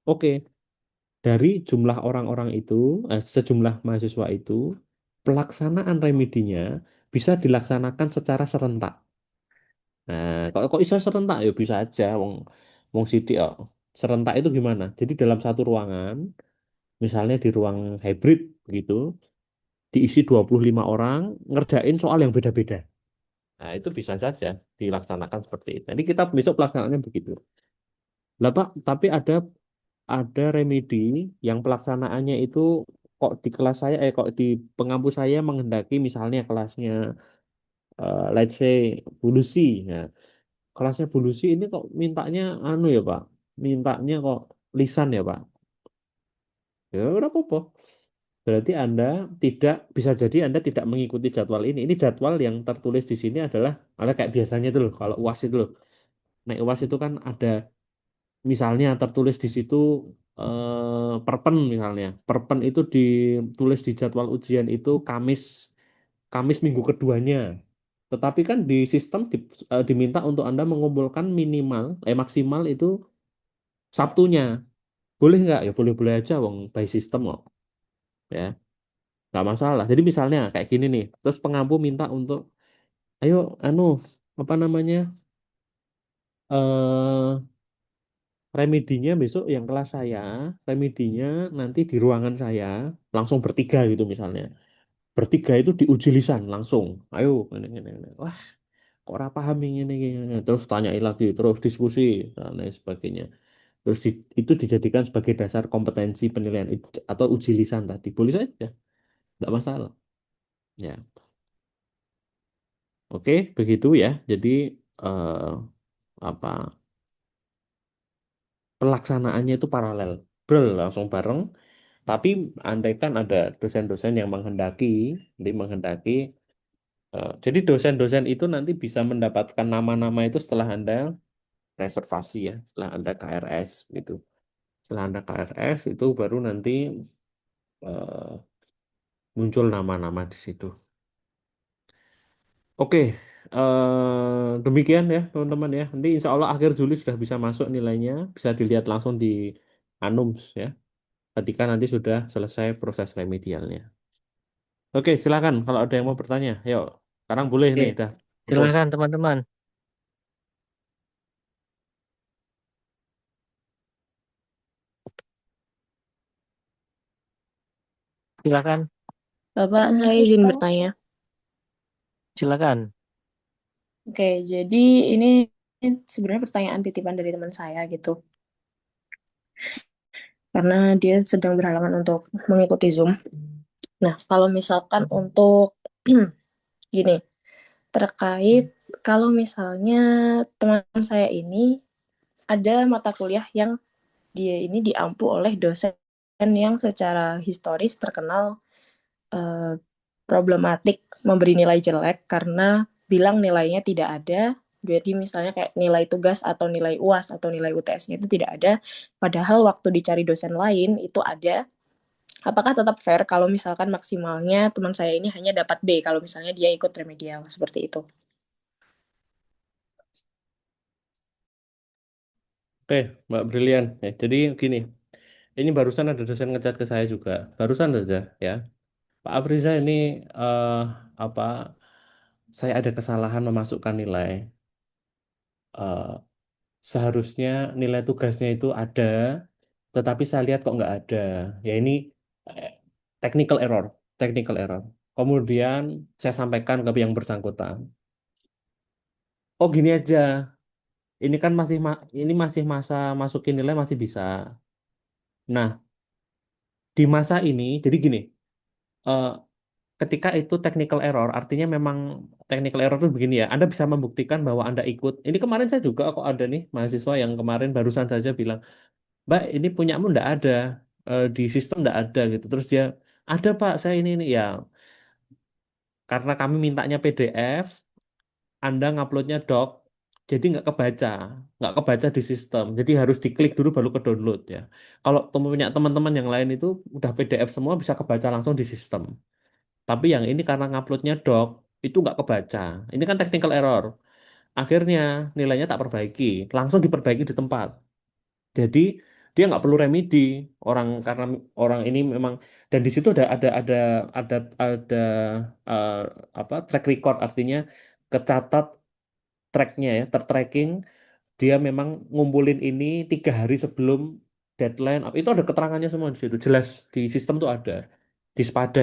Oke, dari jumlah orang-orang itu, sejumlah mahasiswa itu, pelaksanaan remedinya bisa dilaksanakan secara serentak. Nah, kok bisa serentak ya bisa aja, wong wong sidik kok. Serentak itu gimana? Jadi dalam satu ruangan, misalnya di ruang hybrid gitu, diisi 25 orang, ngerjain soal yang beda-beda. Nah, itu bisa saja dilaksanakan seperti itu. Jadi kita besok pelaksanaannya begitu. Lah Pak, tapi ada remedi yang pelaksanaannya itu kok di kelas saya, kok di pengampu saya menghendaki misalnya kelasnya, let's say Bulusi. Nah, kelasnya Bulusi ini kok mintanya anu ya Pak, mintanya kok lisan ya Pak. Ya udah apa-apa. Berarti Anda tidak bisa jadi Anda tidak mengikuti jadwal ini. Ini jadwal yang tertulis di sini adalah kayak biasanya itu loh. Kalau UAS itu loh. Naik UAS itu kan ada misalnya tertulis di situ perpen misalnya. Perpen itu ditulis di jadwal ujian itu Kamis Kamis minggu keduanya. Tetapi kan di sistem diminta untuk Anda mengumpulkan minimal maksimal itu Sabtunya. Boleh nggak? Ya boleh-boleh aja wong by system kok. Ya. Nggak masalah. Jadi misalnya kayak gini nih, terus pengampu minta untuk, ayo, anu, apa namanya, remedinya besok yang kelas saya, remedinya nanti di ruangan saya, langsung bertiga gitu misalnya. Bertiga itu diuji lisan langsung. Ayo, ini. Wah, kok ora paham ini. Terus tanyain lagi, terus diskusi, dan lain sebagainya. Terus itu dijadikan sebagai dasar kompetensi penilaian atau uji lisan tadi. Boleh saja, nggak masalah. Ya. Oke, begitu ya. Jadi eh, apa pelaksanaannya itu paralel, brel langsung bareng. Tapi andaikan ada dosen-dosen yang menghendaki, jadi dosen-dosen itu nanti bisa mendapatkan nama-nama itu setelah Anda reservasi ya, setelah Anda KRS gitu. Setelah Anda KRS itu baru nanti eh, muncul nama-nama di situ. Oke, demikian ya teman-teman ya. Nanti insya Allah akhir Juli sudah bisa masuk nilainya, bisa dilihat langsung di Anums ya. Ketika nanti sudah selesai proses remedialnya. Oke, silakan kalau ada yang mau bertanya. Yuk, sekarang boleh Oke, nih, dah pupus. silakan teman-teman. Silakan, Bapak, saya izin bertanya. silakan. Oke, jadi ini sebenarnya pertanyaan titipan dari teman saya gitu. Karena dia sedang berhalangan untuk mengikuti Zoom. Nah, kalau misalkan untuk gini, terkait kalau misalnya teman saya ini ada mata kuliah yang dia ini diampu oleh dosen yang secara historis terkenal eh, problematik memberi nilai jelek karena bilang nilainya tidak ada. Jadi misalnya kayak nilai tugas atau nilai UAS atau nilai UTS-nya itu tidak ada, padahal waktu dicari dosen lain itu ada. Apakah tetap fair kalau misalkan maksimalnya teman saya ini hanya dapat B kalau misalnya dia ikut remedial seperti itu? Oke, Mbak Brilian. Jadi gini, ini barusan ada dosen ngechat ke saya juga. Barusan saja ya. Pak Afriza ini eh, apa? Saya ada kesalahan memasukkan nilai. Eh, Seharusnya nilai tugasnya itu ada. tetapi saya lihat kok nggak ada. Ya ini eh, technical error, technical error. Kemudian saya sampaikan ke yang bersangkutan. Oh gini aja, ini kan ini masih masa masukin nilai masih bisa. Nah, di masa ini, jadi gini, eh, ketika itu technical error, artinya memang technical error itu begini ya. Anda bisa membuktikan bahwa Anda ikut. Ini kemarin saya juga kok ada nih mahasiswa yang kemarin barusan saja bilang, Mbak, ini punyamu ndak ada di sistem ndak ada gitu. Terus dia, ada Pak, saya ini ya. Karena kami mintanya PDF, Anda nguploadnya doc, jadi nggak kebaca di sistem. Jadi harus diklik dulu baru ke download ya. Kalau punya teman-teman yang lain itu udah PDF semua bisa kebaca langsung di sistem. Tapi yang ini karena nguploadnya doc, itu nggak kebaca. Ini kan technical error. Akhirnya nilainya tak perbaiki, langsung diperbaiki di tempat. Jadi dia nggak perlu remedi orang karena orang ini memang dan di situ ada eh, apa track record artinya kecatat tracknya ya tertracking dia memang ngumpulin ini 3 hari sebelum deadline. Itu ada keterangannya semua di situ jelas di sistem tuh ada di Spada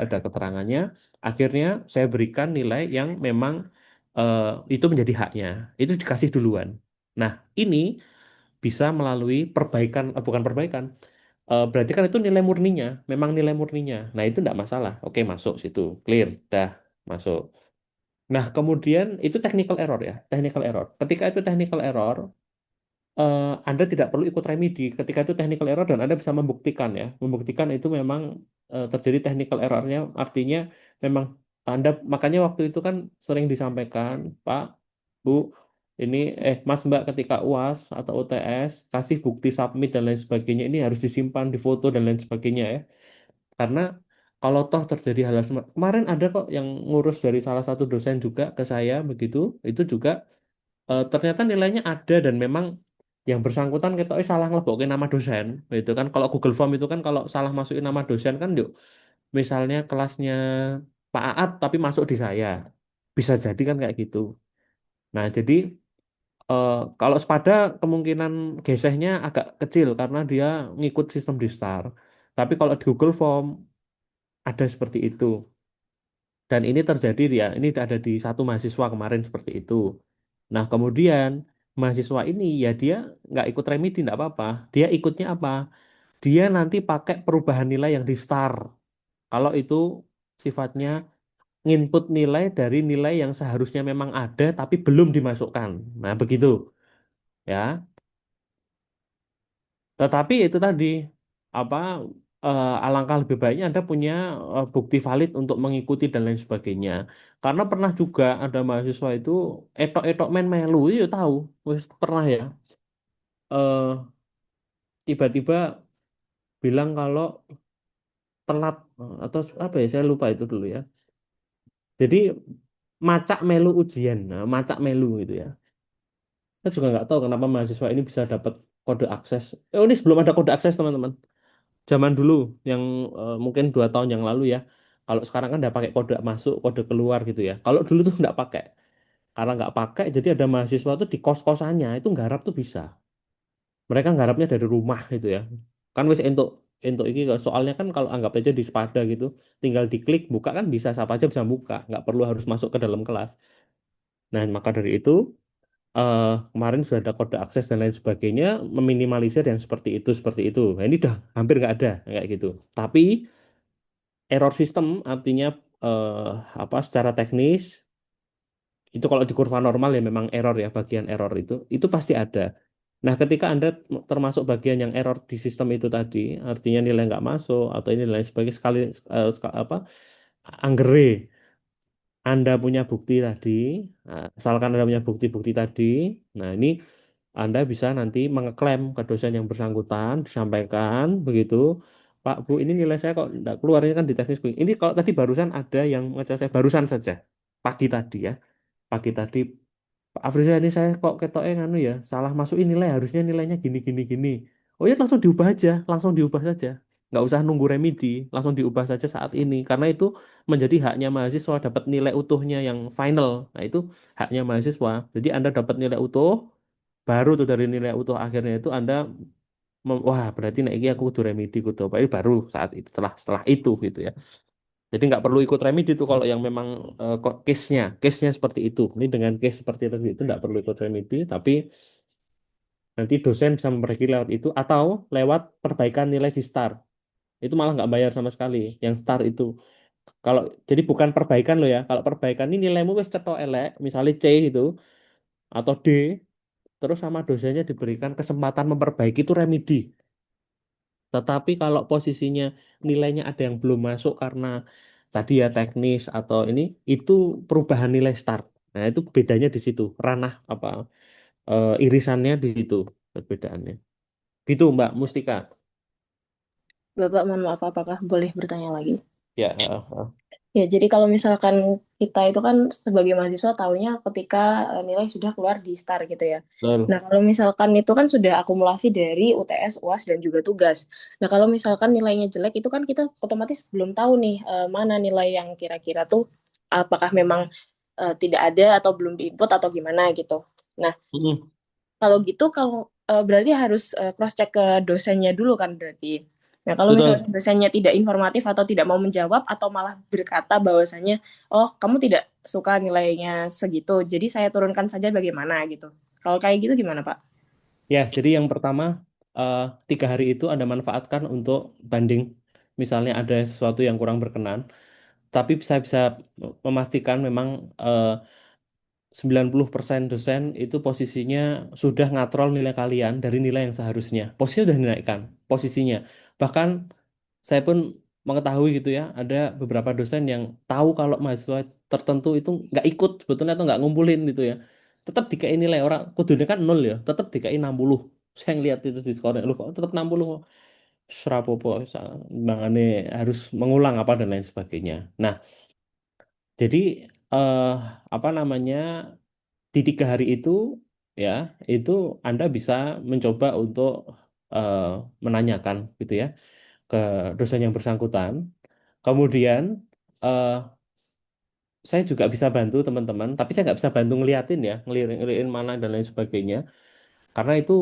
ada keterangannya. Akhirnya saya berikan nilai yang memang eh, itu menjadi haknya itu dikasih duluan. Nah ini bisa melalui perbaikan bukan perbaikan. Berarti kan itu nilai murninya memang nilai murninya. Nah itu enggak masalah, oke masuk situ clear dah masuk. Nah, kemudian itu technical error ya, technical error. Ketika itu technical error, Anda tidak perlu ikut remedi. Ketika itu technical error dan Anda bisa membuktikan ya, membuktikan itu memang terjadi technical errornya, artinya memang Anda makanya waktu itu kan sering disampaikan, Pak, Bu, ini Mas Mbak ketika UAS atau UTS kasih bukti submit dan lain sebagainya ini harus disimpan, difoto dan lain sebagainya ya. Karena kalau toh terjadi hal kemarin ada kok yang ngurus dari salah satu dosen juga ke saya begitu, itu juga ternyata nilainya ada dan memang yang bersangkutan kita salah ngelebokin nama dosen, gitu kan. Kalau Google Form itu kan kalau salah masukin nama dosen kan yuk, misalnya kelasnya Pak Aat tapi masuk di saya, bisa jadi kan kayak gitu. Nah jadi kalau Spada kemungkinan gesehnya agak kecil karena dia ngikut sistem di Star. Tapi kalau di Google Form ada seperti itu. Dan ini terjadi ya, ini ada di satu mahasiswa kemarin seperti itu. Nah, kemudian mahasiswa ini ya dia nggak ikut remedi, nggak apa-apa. Dia ikutnya apa? Dia nanti pakai perubahan nilai yang di star. Kalau itu sifatnya nginput nilai dari nilai yang seharusnya memang ada tapi belum dimasukkan. Nah, begitu ya. Tetapi itu tadi apa alangkah lebih baiknya Anda punya bukti valid untuk mengikuti dan lain sebagainya. Karena pernah juga ada mahasiswa itu etok-etok main melu itu tahu, wis pernah ya. eh Tiba-tiba bilang kalau telat atau apa ya saya lupa itu dulu ya. Jadi macak melu ujian, nah, macak melu gitu ya. Saya juga nggak tahu kenapa mahasiswa ini bisa dapat kode akses. Ini sebelum ada kode akses teman-teman. Zaman dulu yang mungkin 2 tahun yang lalu ya. Kalau sekarang kan udah pakai kode masuk, kode keluar gitu ya. Kalau dulu tuh nggak pakai. Karena nggak pakai, jadi ada mahasiswa tuh di kos-kosannya itu nggarap tuh bisa. Mereka nggarapnya dari rumah gitu ya. Kan wis untuk ini soalnya kan kalau anggap aja di Spada gitu, tinggal diklik buka kan bisa siapa aja bisa buka, nggak perlu harus masuk ke dalam kelas. Nah maka dari itu kemarin sudah ada kode akses dan lain sebagainya, meminimalisir yang seperti itu seperti itu. Nah, ini udah hampir nggak ada kayak gitu. Tapi error system artinya eh, apa secara teknis itu kalau di kurva normal ya memang error ya bagian error itu pasti ada. Nah ketika Anda termasuk bagian yang error di sistem itu tadi artinya nilai nggak masuk atau ini lain sebagainya sekali apa anggere Anda punya bukti tadi, nah, asalkan Anda punya bukti-bukti tadi, nah ini Anda bisa nanti mengeklaim ke dosen yang bersangkutan, disampaikan begitu, Pak Bu ini nilai saya kok tidak keluar ini kan di teknis. Ini kalau tadi barusan ada yang ngecek saya barusan saja pagi tadi ya, pagi tadi Pak Afriza ini saya kok ketoknya nganu ya salah masukin nilai harusnya nilainya gini gini gini. Oh ya langsung diubah aja, langsung diubah saja. Nggak usah nunggu remedi, langsung diubah saja saat ini. Karena itu menjadi haknya mahasiswa dapat nilai utuhnya yang final. Nah itu haknya mahasiswa. Jadi Anda dapat nilai utuh, baru tuh dari nilai utuh akhirnya itu Anda wah berarti nek iki aku kudu remedi kudu apa itu baru saat itu setelah itu gitu ya. Jadi nggak perlu ikut remedi itu kalau yang memang kok case-nya seperti itu. Ini dengan case seperti tadi itu nggak perlu ikut remedi, tapi nanti dosen bisa memperbaiki lewat itu atau lewat perbaikan nilai di STAR. Itu malah nggak bayar sama sekali. Yang STAR itu kalau jadi bukan perbaikan loh ya. Kalau perbaikan ini nilaimu wis cetok elek, misalnya C gitu atau D, terus sama dosennya diberikan kesempatan memperbaiki itu remedi. Tetapi kalau posisinya nilainya ada yang belum masuk karena tadi ya teknis atau ini itu perubahan nilai start. Nah, itu bedanya di situ. Ranah apa irisannya di situ perbedaannya. Gitu Mbak Mustika. Bapak, mohon maaf, apakah boleh bertanya lagi? Ya, Ya, jadi kalau misalkan kita itu kan sebagai mahasiswa taunya ketika nilai sudah keluar di STAR gitu ya. betul. Nah, kalau misalkan itu kan sudah akumulasi dari UTS, UAS, dan juga tugas. Nah, kalau misalkan nilainya jelek itu kan kita otomatis belum tahu nih mana nilai yang kira-kira tuh apakah memang tidak ada atau belum diinput atau gimana gitu. Nah, Mm-mm. kalau gitu, kalau berarti harus cross check ke dosennya dulu kan berarti. Nah, kalau misalnya Betul. dosennya tidak informatif atau tidak mau menjawab atau malah berkata bahwasanya, oh kamu tidak suka nilainya segitu, jadi saya turunkan saja bagaimana gitu. Kalau kayak gitu gimana, Pak? Ya, jadi yang pertama 3 hari itu Anda manfaatkan untuk banding. Misalnya ada sesuatu yang kurang berkenan, tapi saya bisa memastikan memang 90% dosen itu posisinya sudah ngatrol nilai kalian dari nilai yang seharusnya. Posisinya sudah dinaikkan, posisinya. Bahkan saya pun mengetahui gitu ya, ada beberapa dosen yang tahu kalau mahasiswa tertentu itu nggak ikut sebetulnya atau nggak ngumpulin gitu ya. Tetap DKI nilai orang, kudunya kan 0 ya, tetap DKI 60. Saya ngeliat itu di skornya, lu kok tetap 60 kok. Serapopo, bangane harus mengulang apa dan lain sebagainya. Nah, jadi eh, apa namanya di 3 hari itu ya itu Anda bisa mencoba untuk eh, menanyakan gitu ya ke dosen yang bersangkutan. Kemudian eh, saya juga bisa bantu teman-teman, tapi saya nggak bisa bantu ngeliatin ya, ngelirin mana dan lain sebagainya, karena itu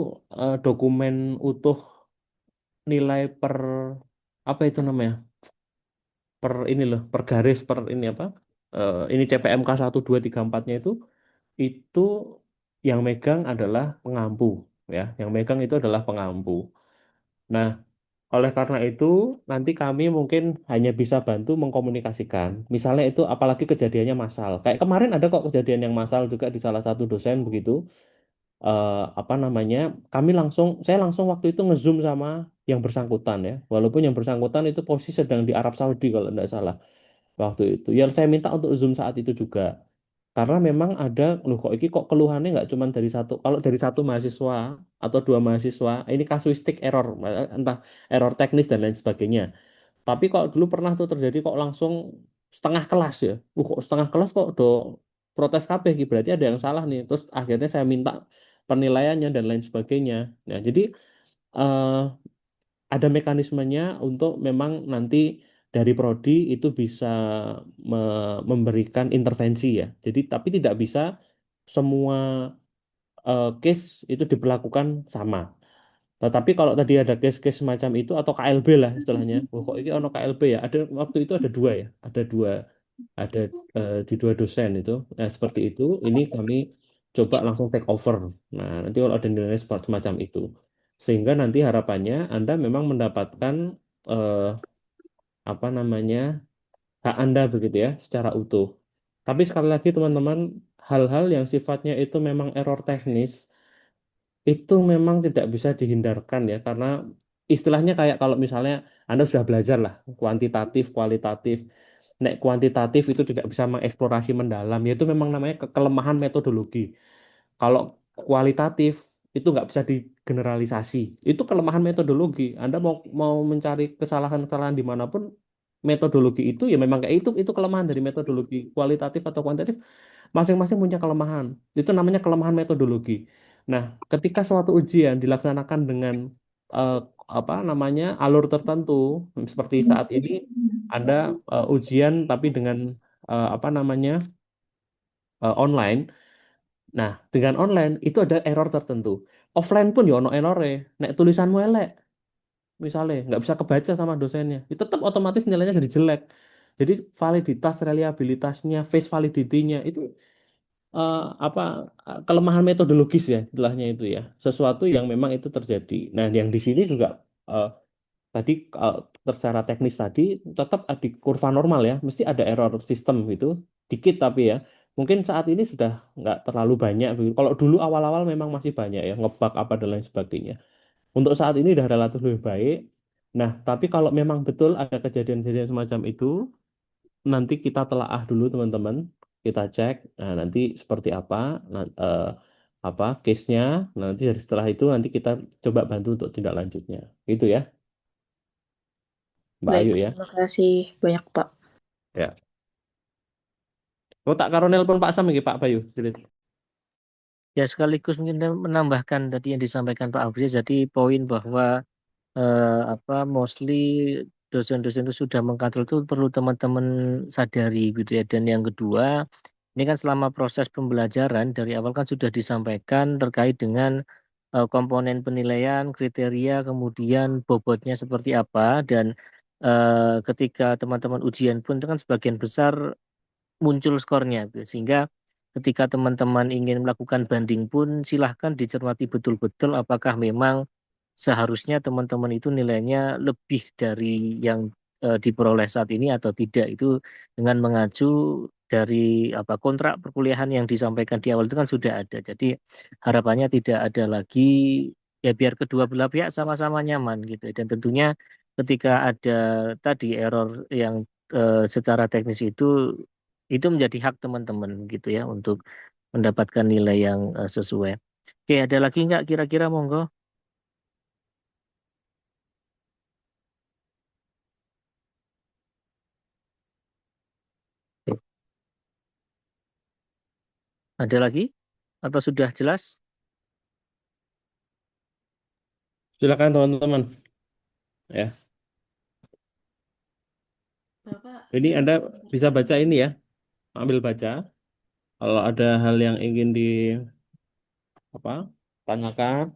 dokumen utuh nilai per apa itu namanya per ini loh per garis per ini apa ini CPMK 1, 2, 3, 4-nya itu yang megang adalah pengampu ya, yang megang itu adalah pengampu. Nah, oleh karena itu nanti kami mungkin hanya bisa bantu mengkomunikasikan. Misalnya itu apalagi kejadiannya massal. Kayak kemarin ada kok kejadian yang massal juga di salah satu dosen begitu. Apa namanya? Saya langsung waktu itu ngezoom sama yang bersangkutan ya. Walaupun yang bersangkutan itu posisi sedang di Arab Saudi kalau tidak salah waktu itu. Yang saya minta untuk zoom saat itu juga. Karena memang ada, loh kok ini kok keluhannya nggak cuma dari satu, kalau dari satu mahasiswa atau dua mahasiswa, ini kasuistik error, entah error teknis dan lain sebagainya. Tapi kalau dulu pernah tuh terjadi kok langsung setengah kelas ya, kok setengah kelas kok do protes KB, berarti ada yang salah nih. Terus akhirnya saya minta penilaiannya dan lain sebagainya. Nah, jadi eh, ada mekanismenya untuk memang nanti dari prodi itu bisa memberikan intervensi ya. Jadi tapi tidak bisa semua case itu diperlakukan sama. Tetapi kalau tadi ada case-case semacam itu atau KLB lah istilahnya. Oh, kok ini ono KLB ya? Ada waktu itu ada dua ya. Ada di dua dosen itu. Nah, seperti itu. Ini kami coba langsung take over. Nah, nanti kalau ada nilai semacam itu. Sehingga nanti harapannya Anda memang mendapatkan eh, apa namanya hak Anda begitu ya secara utuh. Tapi sekali lagi teman-teman, hal-hal yang sifatnya itu memang error teknis itu memang tidak bisa dihindarkan ya karena istilahnya kayak kalau misalnya Anda sudah belajar lah kuantitatif, kualitatif. Nek kuantitatif itu tidak bisa mengeksplorasi mendalam, yaitu memang namanya kelemahan metodologi. Kalau kualitatif itu nggak bisa digeneralisasi. Itu kelemahan metodologi. Anda mau mau mencari kesalahan-kesalahan dimanapun, metodologi itu ya memang kayak itu kelemahan dari metodologi kualitatif atau kuantitatif masing-masing punya kelemahan. Itu namanya kelemahan metodologi. Nah, ketika suatu ujian dilaksanakan dengan eh, apa namanya alur tertentu seperti saat ini ada ujian tapi dengan apa namanya online. Nah, dengan online itu ada error tertentu. Offline pun ya ono error. Nek tulisanmu elek, misalnya nggak bisa kebaca sama dosennya, itu tetap otomatis nilainya jadi jelek. Jadi validitas, reliabilitasnya, face validity-nya itu eh, apa kelemahan metodologis ya, istilahnya itu ya. Sesuatu yang memang itu terjadi. Nah, yang di sini juga eh, tadi secara teknis tadi tetap di kurva normal ya, mesti ada error sistem gitu, dikit tapi ya. Mungkin saat ini sudah nggak terlalu banyak begitu. Kalau dulu awal-awal memang masih banyak ya, ngebug apa dan lain sebagainya. Untuk saat ini udah relatif lebih baik. Nah, tapi kalau memang betul ada kejadian-kejadian semacam itu, nanti kita telaah dulu teman-teman. Kita cek, nah nanti seperti apa, apa case-nya. Nanti dari setelah itu nanti kita coba bantu untuk tindak lanjutnya. Itu ya, Mbak Baik, Ayu ya. terima kasih banyak, Pak. Ya. Oh, tak karo nelpon Pak Sam iki Pak Bayu. Jelit. Ya sekaligus mungkin menambahkan tadi yang disampaikan Pak Afri, jadi poin bahwa apa mostly dosen-dosen itu sudah mengkontrol itu perlu teman-teman sadari gitu ya. Dan yang kedua, ini kan selama proses pembelajaran dari awal kan sudah disampaikan terkait dengan komponen penilaian, kriteria, kemudian bobotnya seperti apa dan ketika teman-teman ujian pun itu kan sebagian besar muncul skornya gitu. Sehingga ketika teman-teman ingin melakukan banding pun silahkan dicermati betul-betul apakah memang seharusnya teman-teman itu nilainya lebih dari yang diperoleh saat ini atau tidak. Itu dengan mengacu dari apa kontrak perkuliahan yang disampaikan di awal itu kan sudah ada. Jadi harapannya tidak ada lagi, ya biar kedua belah pihak sama-sama nyaman gitu. Dan tentunya ketika ada tadi error yang secara teknis itu menjadi hak teman-teman gitu ya untuk mendapatkan nilai yang sesuai. Oke, ada lagi nggak kira-kira monggo? Oke, ada lagi? Atau sudah jelas? Silakan teman-teman. Ya. Bapak, Ini saya Anda izin bisa bertanya. baca ini ya. Ambil baca. Kalau ada hal yang ingin di apa? Tanyakan,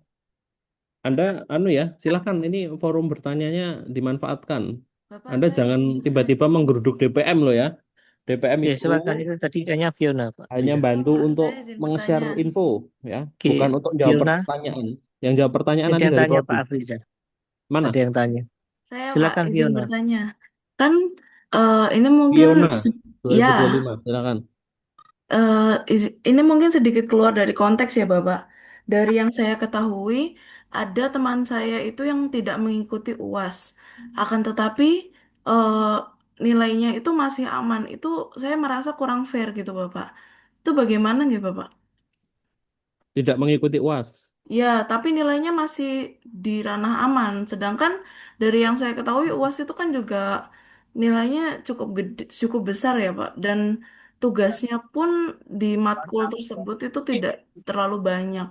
Anda anu ya, silakan ini forum bertanyanya dimanfaatkan. Bapak, Anda saya jangan izin bertanya. tiba-tiba menggeruduk DPM loh ya. DPM Oke, itu silakan. Itu tadi kayaknya Fiona, Pak hanya Riza. bantu Bapak, untuk saya izin meng-share bertanya. info ya, bukan Oke, untuk jawab Fiona. pertanyaan. Yang jawab pertanyaan Ada nanti yang dari tanya Prodi. Pak Afriza. Ada Mana? yang tanya. Saya, Pak, Silakan izin Fiona. bertanya. Kan ini mungkin, Fiona ya, 2025, silakan. ini mungkin sedikit keluar dari konteks ya, Bapak. Dari yang saya ketahui, ada teman saya itu yang tidak mengikuti UAS. Akan tetapi eh, nilainya itu masih aman. Itu saya merasa kurang fair gitu, Bapak. Itu bagaimana gitu, Bapak? Tidak mengikuti UAS. Ya, tapi nilainya masih di ranah aman. Sedangkan dari yang saya ketahui UAS itu kan juga nilainya cukup gede, cukup besar ya, Pak. Dan tugasnya pun di matkul tersebut itu tidak terlalu banyak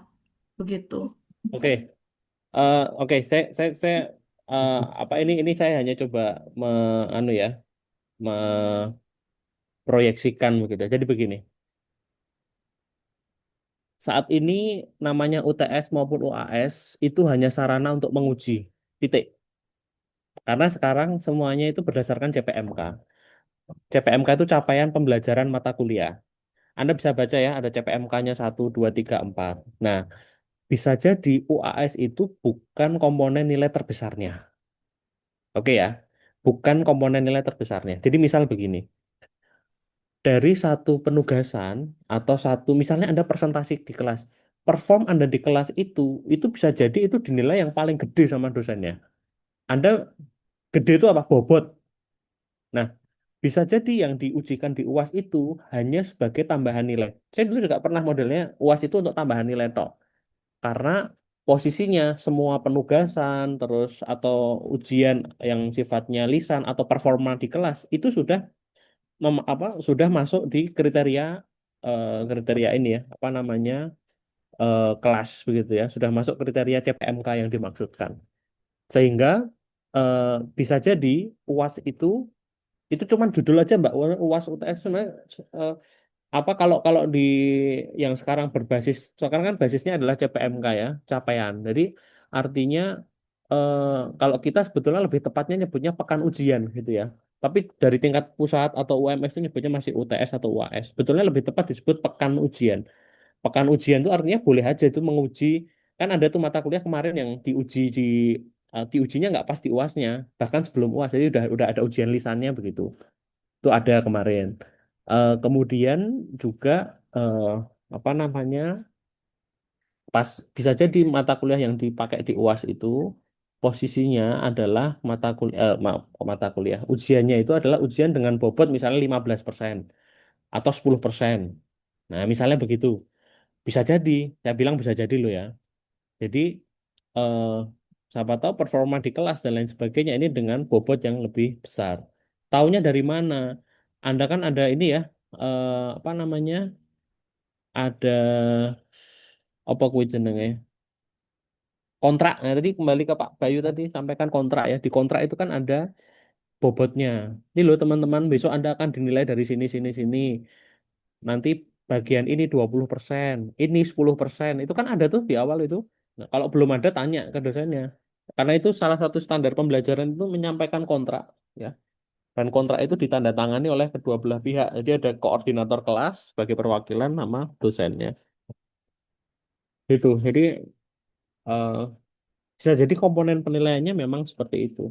begitu. Oke, oke, saya apa ini saya hanya coba me, anu ya, memproyeksikan begitu. Jadi begini, saat ini namanya UTS maupun UAS itu hanya sarana untuk menguji. Titik. Karena sekarang semuanya itu berdasarkan CPMK. CPMK itu capaian pembelajaran mata kuliah. Anda bisa baca ya, ada CPMK-nya 1, 2, 3, 4. Nah, bisa jadi UAS itu bukan komponen nilai terbesarnya. Oke ya, bukan komponen nilai terbesarnya. Jadi misal begini, dari satu penugasan atau satu, misalnya Anda presentasi di kelas, perform Anda di kelas itu bisa jadi itu dinilai yang paling gede sama dosennya. Anda gede itu apa? Bobot. Nah, bisa jadi yang diujikan di UAS itu hanya sebagai tambahan nilai. Saya dulu juga pernah modelnya UAS itu untuk tambahan nilai tok. Karena posisinya semua penugasan terus atau ujian yang sifatnya lisan atau performa di kelas itu sudah sudah masuk di kriteria kriteria ini ya apa namanya kelas begitu ya sudah masuk kriteria CPMK yang dimaksudkan sehingga eh, bisa jadi UAS itu cuma judul aja Mbak UAS UTS sebenarnya apa kalau kalau di yang sekarang kan basisnya adalah CPMK ya, capaian. Jadi artinya eh, kalau kita sebetulnya lebih tepatnya nyebutnya pekan ujian gitu ya. Tapi dari tingkat pusat atau UMS itu nyebutnya masih UTS atau UAS. Sebetulnya lebih tepat disebut pekan ujian. Pekan ujian itu artinya boleh aja itu menguji, kan ada tuh mata kuliah kemarin yang diujinya nggak pas di UASnya, bahkan sebelum UAS, jadi udah ada ujian lisannya begitu. Itu ada kemarin. Kemudian juga eh, apa namanya, pas bisa jadi mata kuliah yang dipakai di UAS itu posisinya adalah mata kuliah ujiannya itu adalah ujian dengan bobot misalnya 15% atau 10%. Nah, misalnya begitu. Bisa jadi, saya bilang bisa jadi loh ya. Jadi eh, siapa tahu performa di kelas dan lain sebagainya ini dengan bobot yang lebih besar. Taunya dari mana? Anda kan ada ini ya, apa namanya? Ada apa kuwi jenenge? Kontrak. Nah, tadi kembali ke Pak Bayu tadi sampaikan kontrak ya. Di kontrak itu kan ada bobotnya. Ini loh teman-teman, besok Anda akan dinilai dari sini sini sini. Nanti bagian ini 20%, ini 10%. Itu kan ada tuh di awal itu. Nah, kalau belum ada tanya ke dosennya. Karena itu salah satu standar pembelajaran itu menyampaikan kontrak ya. Dan kontrak itu ditandatangani oleh kedua belah pihak. Jadi ada koordinator kelas sebagai perwakilan nama dosennya. Gitu. Jadi eh, bisa jadi komponen penilaiannya memang seperti itu.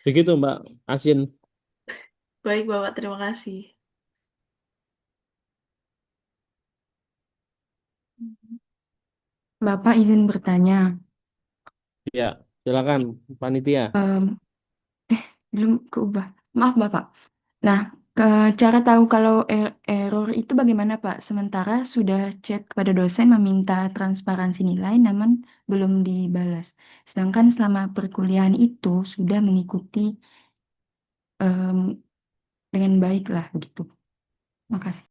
Begitu Mbak Asin. Baik, Bapak, terima kasih. Bapak izin bertanya. Ya, silakan panitia. Em, Belum keubah. Maaf, Bapak. Nah, cara tahu kalau error itu bagaimana, Pak? Sementara sudah chat kepada dosen meminta transparansi nilai, namun belum dibalas. Sedangkan selama perkuliahan itu sudah mengikuti em, dengan baik lah, begitu. Makasih.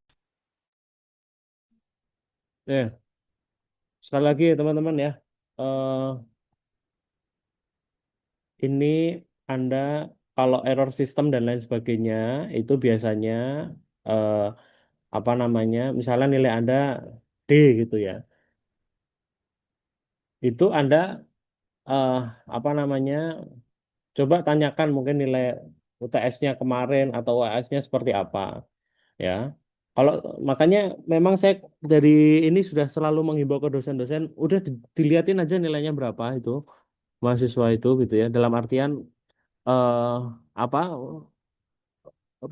Ya, sekali lagi ya teman-teman ya. Eh, ini Anda kalau error sistem dan lain sebagainya itu biasanya eh, apa namanya? Misalnya nilai Anda D gitu ya. Itu Anda eh, apa namanya? Coba tanyakan mungkin nilai UTS-nya kemarin atau UAS-nya seperti apa ya. Kalau makanya memang saya dari ini sudah selalu menghimbau ke dosen-dosen udah dilihatin aja nilainya berapa itu mahasiswa itu gitu ya. Dalam artian eh apa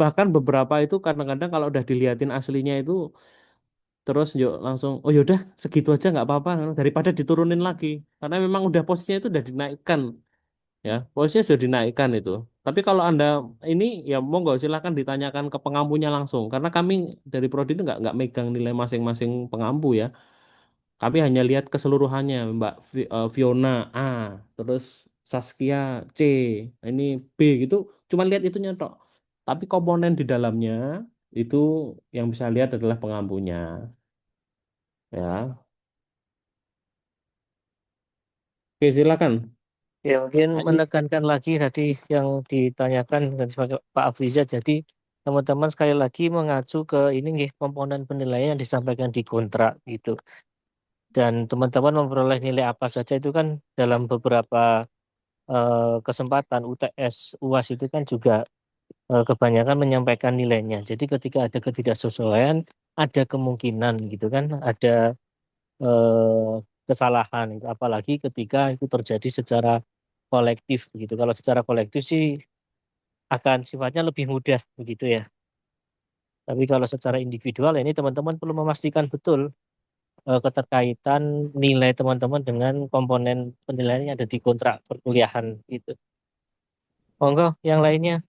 bahkan beberapa itu kadang-kadang kalau udah dilihatin aslinya itu terus yuk langsung oh yaudah segitu aja nggak apa-apa daripada diturunin lagi karena memang udah posisinya itu udah dinaikkan ya posisinya sudah dinaikkan itu tapi kalau anda ini ya monggo silahkan ditanyakan ke pengampunya langsung karena kami dari prodi itu nggak megang nilai masing-masing pengampu ya kami hanya lihat keseluruhannya Fiona A terus Saskia C ini B gitu cuma lihat itunya tok tapi komponen di dalamnya itu yang bisa lihat adalah pengampunya ya. Oke, silakan. Ya, mungkin Adi. menekankan lagi tadi yang ditanyakan dan sebagai Pak Afriza. Jadi teman-teman sekali lagi mengacu ke ini nggih, komponen penilaian yang disampaikan di kontrak gitu. Dan teman-teman memperoleh nilai apa saja itu kan dalam beberapa kesempatan UTS, UAS itu kan juga kebanyakan menyampaikan nilainya. Jadi ketika ada ketidaksesuaian, ada kemungkinan gitu kan, ada eh, kesalahan. Apalagi ketika itu terjadi secara kolektif begitu. Kalau secara kolektif sih akan sifatnya lebih mudah begitu ya. Tapi kalau secara individual ini teman-teman perlu memastikan betul keterkaitan nilai teman-teman dengan komponen penilaian yang ada di kontrak perkuliahan gitu. Monggo yang lainnya.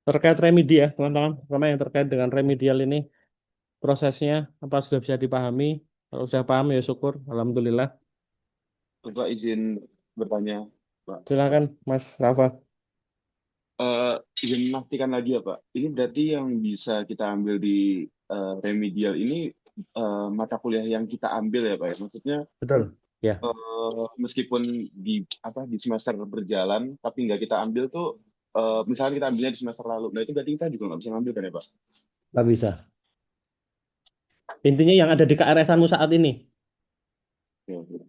Terkait remedi ya, teman-teman. Terutama yang terkait dengan remedial ini, prosesnya apa sudah bisa dipahami? Kalau sudah paham ya syukur, alhamdulillah. Bapak izin bertanya, Pak. Silakan, Mas Rafa. Eh, izin memastikan lagi ya, Pak. Ini berarti yang bisa kita ambil di remedial ini mata kuliah yang kita ambil ya, Pak. Ya? Maksudnya Betul. Ya, meskipun di semester berjalan tapi nggak kita ambil tuh, misalnya kita ambilnya di semester lalu, nah itu berarti kita juga nggak bisa ngambil kan ya Pak? nggak bisa. Intinya yang ada di KRS-anmu saat ini. Ya, ya.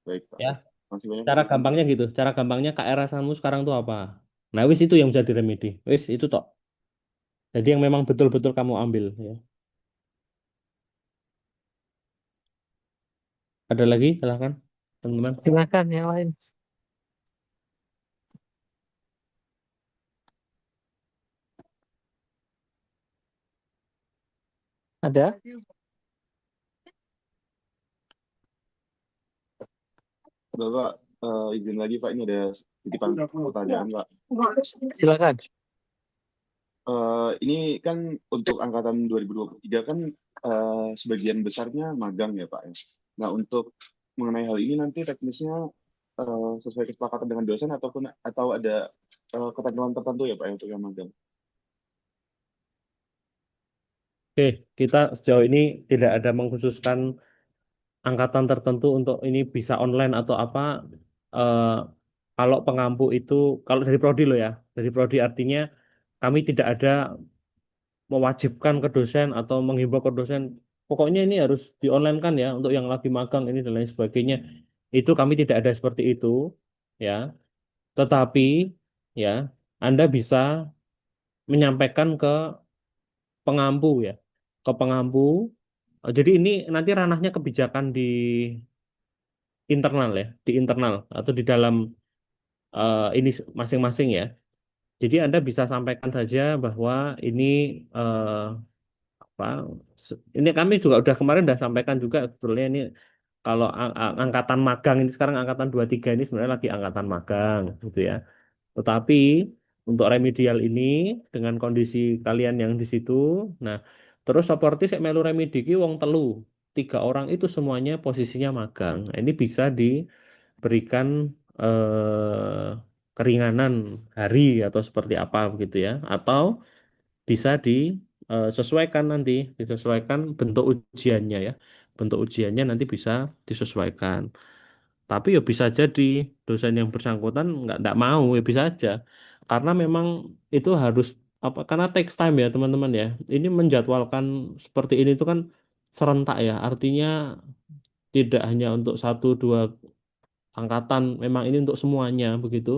Baik Pak. Ya, Masih banyak Pak. cara gampangnya gitu. Cara gampangnya KRS-anmu sekarang tuh apa? Nah, wis itu yang bisa diremedi. Wis itu tok. Jadi yang memang betul-betul kamu ambil. Ya. Ada lagi? Silahkan, teman-teman. Silakan yang lain. Ada? Bapak, izin lagi Pak, ini ada titipan pertanyaan Pak. Silakan. Ini kan untuk angkatan 2023 kan sebagian besarnya magang ya Pak ya. Nah untuk mengenai hal ini nanti teknisnya sesuai kesepakatan dengan dosen atau ada ketentuan tertentu ya Pak ya untuk yang magang. Oke, kita sejauh ini tidak ada mengkhususkan angkatan tertentu untuk ini bisa online atau apa. Eh, kalau pengampu itu, kalau dari prodi loh ya, dari prodi artinya kami tidak ada mewajibkan ke dosen atau menghimbau ke dosen. Pokoknya ini harus di online kan ya untuk yang lagi magang ini dan lain sebagainya. Itu kami tidak ada seperti itu, ya. Tetapi ya, Anda bisa menyampaikan ke pengampu ya, ke pengampu. Jadi ini nanti ranahnya kebijakan di internal ya, di internal atau di dalam ini masing-masing ya. Jadi Anda bisa sampaikan saja bahwa ini eh, apa? Ini kami juga udah kemarin udah sampaikan juga sebetulnya ini kalau angkatan magang ini sekarang angkatan 23 ini sebenarnya lagi angkatan magang gitu ya. Tetapi untuk remedial ini dengan kondisi kalian yang di situ, nah terus supportive sik melu remedi ki wong telu, 3 orang itu semuanya posisinya magang. Nah, ini bisa diberikan keringanan hari atau seperti apa begitu ya, atau bisa disesuaikan nanti, disesuaikan bentuk ujiannya ya, bentuk ujiannya nanti bisa disesuaikan. Tapi ya bisa jadi dosen yang bersangkutan nggak mau ya bisa aja. Karena memang itu harus apa? Karena takes time ya teman-teman ya. Ini menjadwalkan seperti ini itu kan serentak ya. Artinya tidak hanya untuk satu dua angkatan, memang ini untuk semuanya begitu.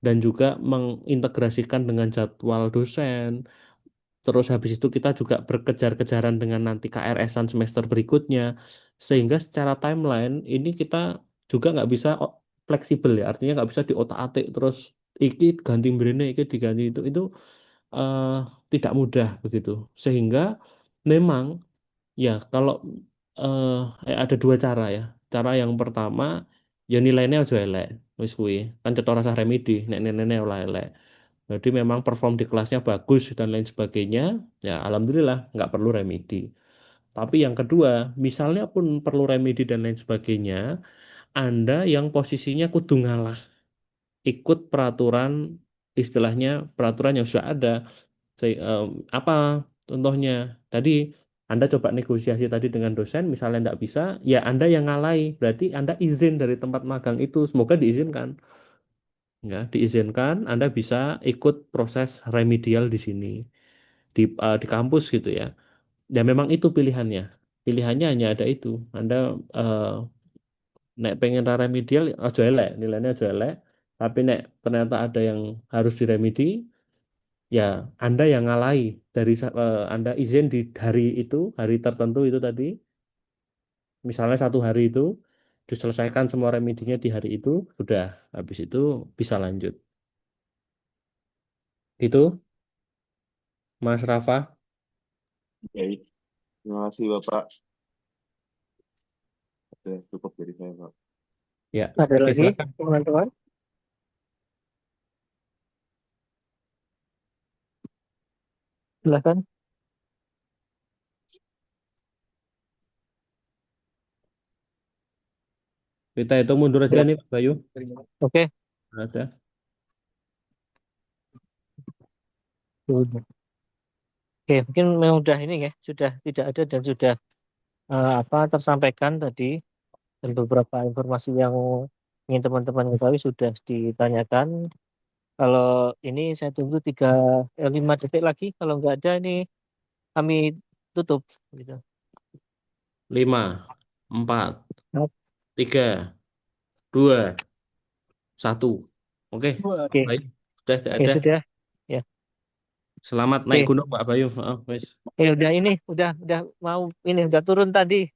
Dan juga mengintegrasikan dengan jadwal dosen. Terus habis itu kita juga berkejar-kejaran dengan nanti KRS-an semester berikutnya. Sehingga secara timeline ini kita juga nggak bisa fleksibel ya. Artinya nggak bisa diotak-atik terus iki ganti brene, iki diganti itu. Itu eh, tidak mudah begitu. Sehingga memang ya kalau eh, ada dua cara ya. Cara yang pertama ya nilainya aja elek. Wis kuwi kan cetha rasa remedi nek olah elek. Jadi memang perform di kelasnya bagus dan lain sebagainya, ya alhamdulillah nggak perlu remedi. Tapi yang kedua, misalnya pun perlu remedi dan lain sebagainya, Anda yang posisinya kudu ngalah, ikut peraturan, istilahnya peraturan yang sudah ada. Apa contohnya? Tadi Anda coba negosiasi tadi dengan dosen, misalnya nggak bisa, ya Anda yang ngalai, berarti Anda izin dari tempat magang itu, semoga diizinkan. Ya, diizinkan Anda bisa ikut proses remedial di sini di kampus gitu ya. Dan memang itu pilihannya. Pilihannya hanya ada itu. Anda eh, nek pengen remedial aja elek, nilainya aja elek. Tapi nek ternyata ada yang harus diremedi, ya Anda yang ngalai dari Anda izin di hari itu, hari tertentu itu tadi. Misalnya satu hari itu diselesaikan semua remedinya di hari itu, sudah habis itu bisa lanjut. Itu Mas Rafa. Baik, terima kasih Bapak. Oke, cukup dari saya Pak. Ya, Ada oke lagi, silakan. teman-teman? Silakan. Kita hitung mundur aja Ya. nih, Pak Bayu. Oke. Ada. Oke, mungkin memang sudah ini ya, sudah tidak ada dan sudah apa tersampaikan tadi dan beberapa informasi yang ingin teman-teman ketahui sudah ditanyakan. Kalau ini saya tunggu 5 detik lagi. Kalau nggak ada ini kami tutup. Gitu. 5, 4, Oke. 3, 2, 1. Oke, Oke, baik. Sudah tidak ya ada. sudah. Ya, Selamat naik oke. gunung Pak Bayu. Oh, wes. Udah ini, udah mau ini udah turun tadi,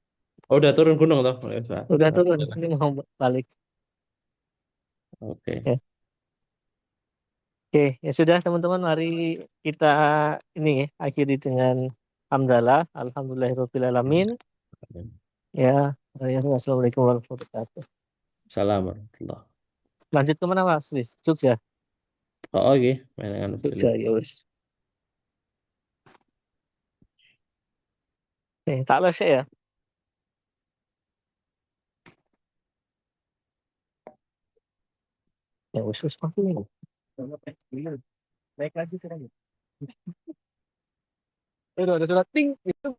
Oh, udah turun gunung toh. Wes, Pak. udah turun. Alhamdulillah. Ini mau balik. Oke. Ya. Oke, ya sudah teman-teman, mari kita ini ya, akhiri dengan hamdalah, alhamdulillahirobbilalamin. Ya, assalamualaikum warahmatullahi wabarakatuh. Salam warahmatullahi. Lanjut kemana Mas? Jogja, Oh, oke. Mainan film. Jogja ya wes. Tak live saya ya. Ya wes pasti ini. Naik lagi sekarang. Udah surat ting itu.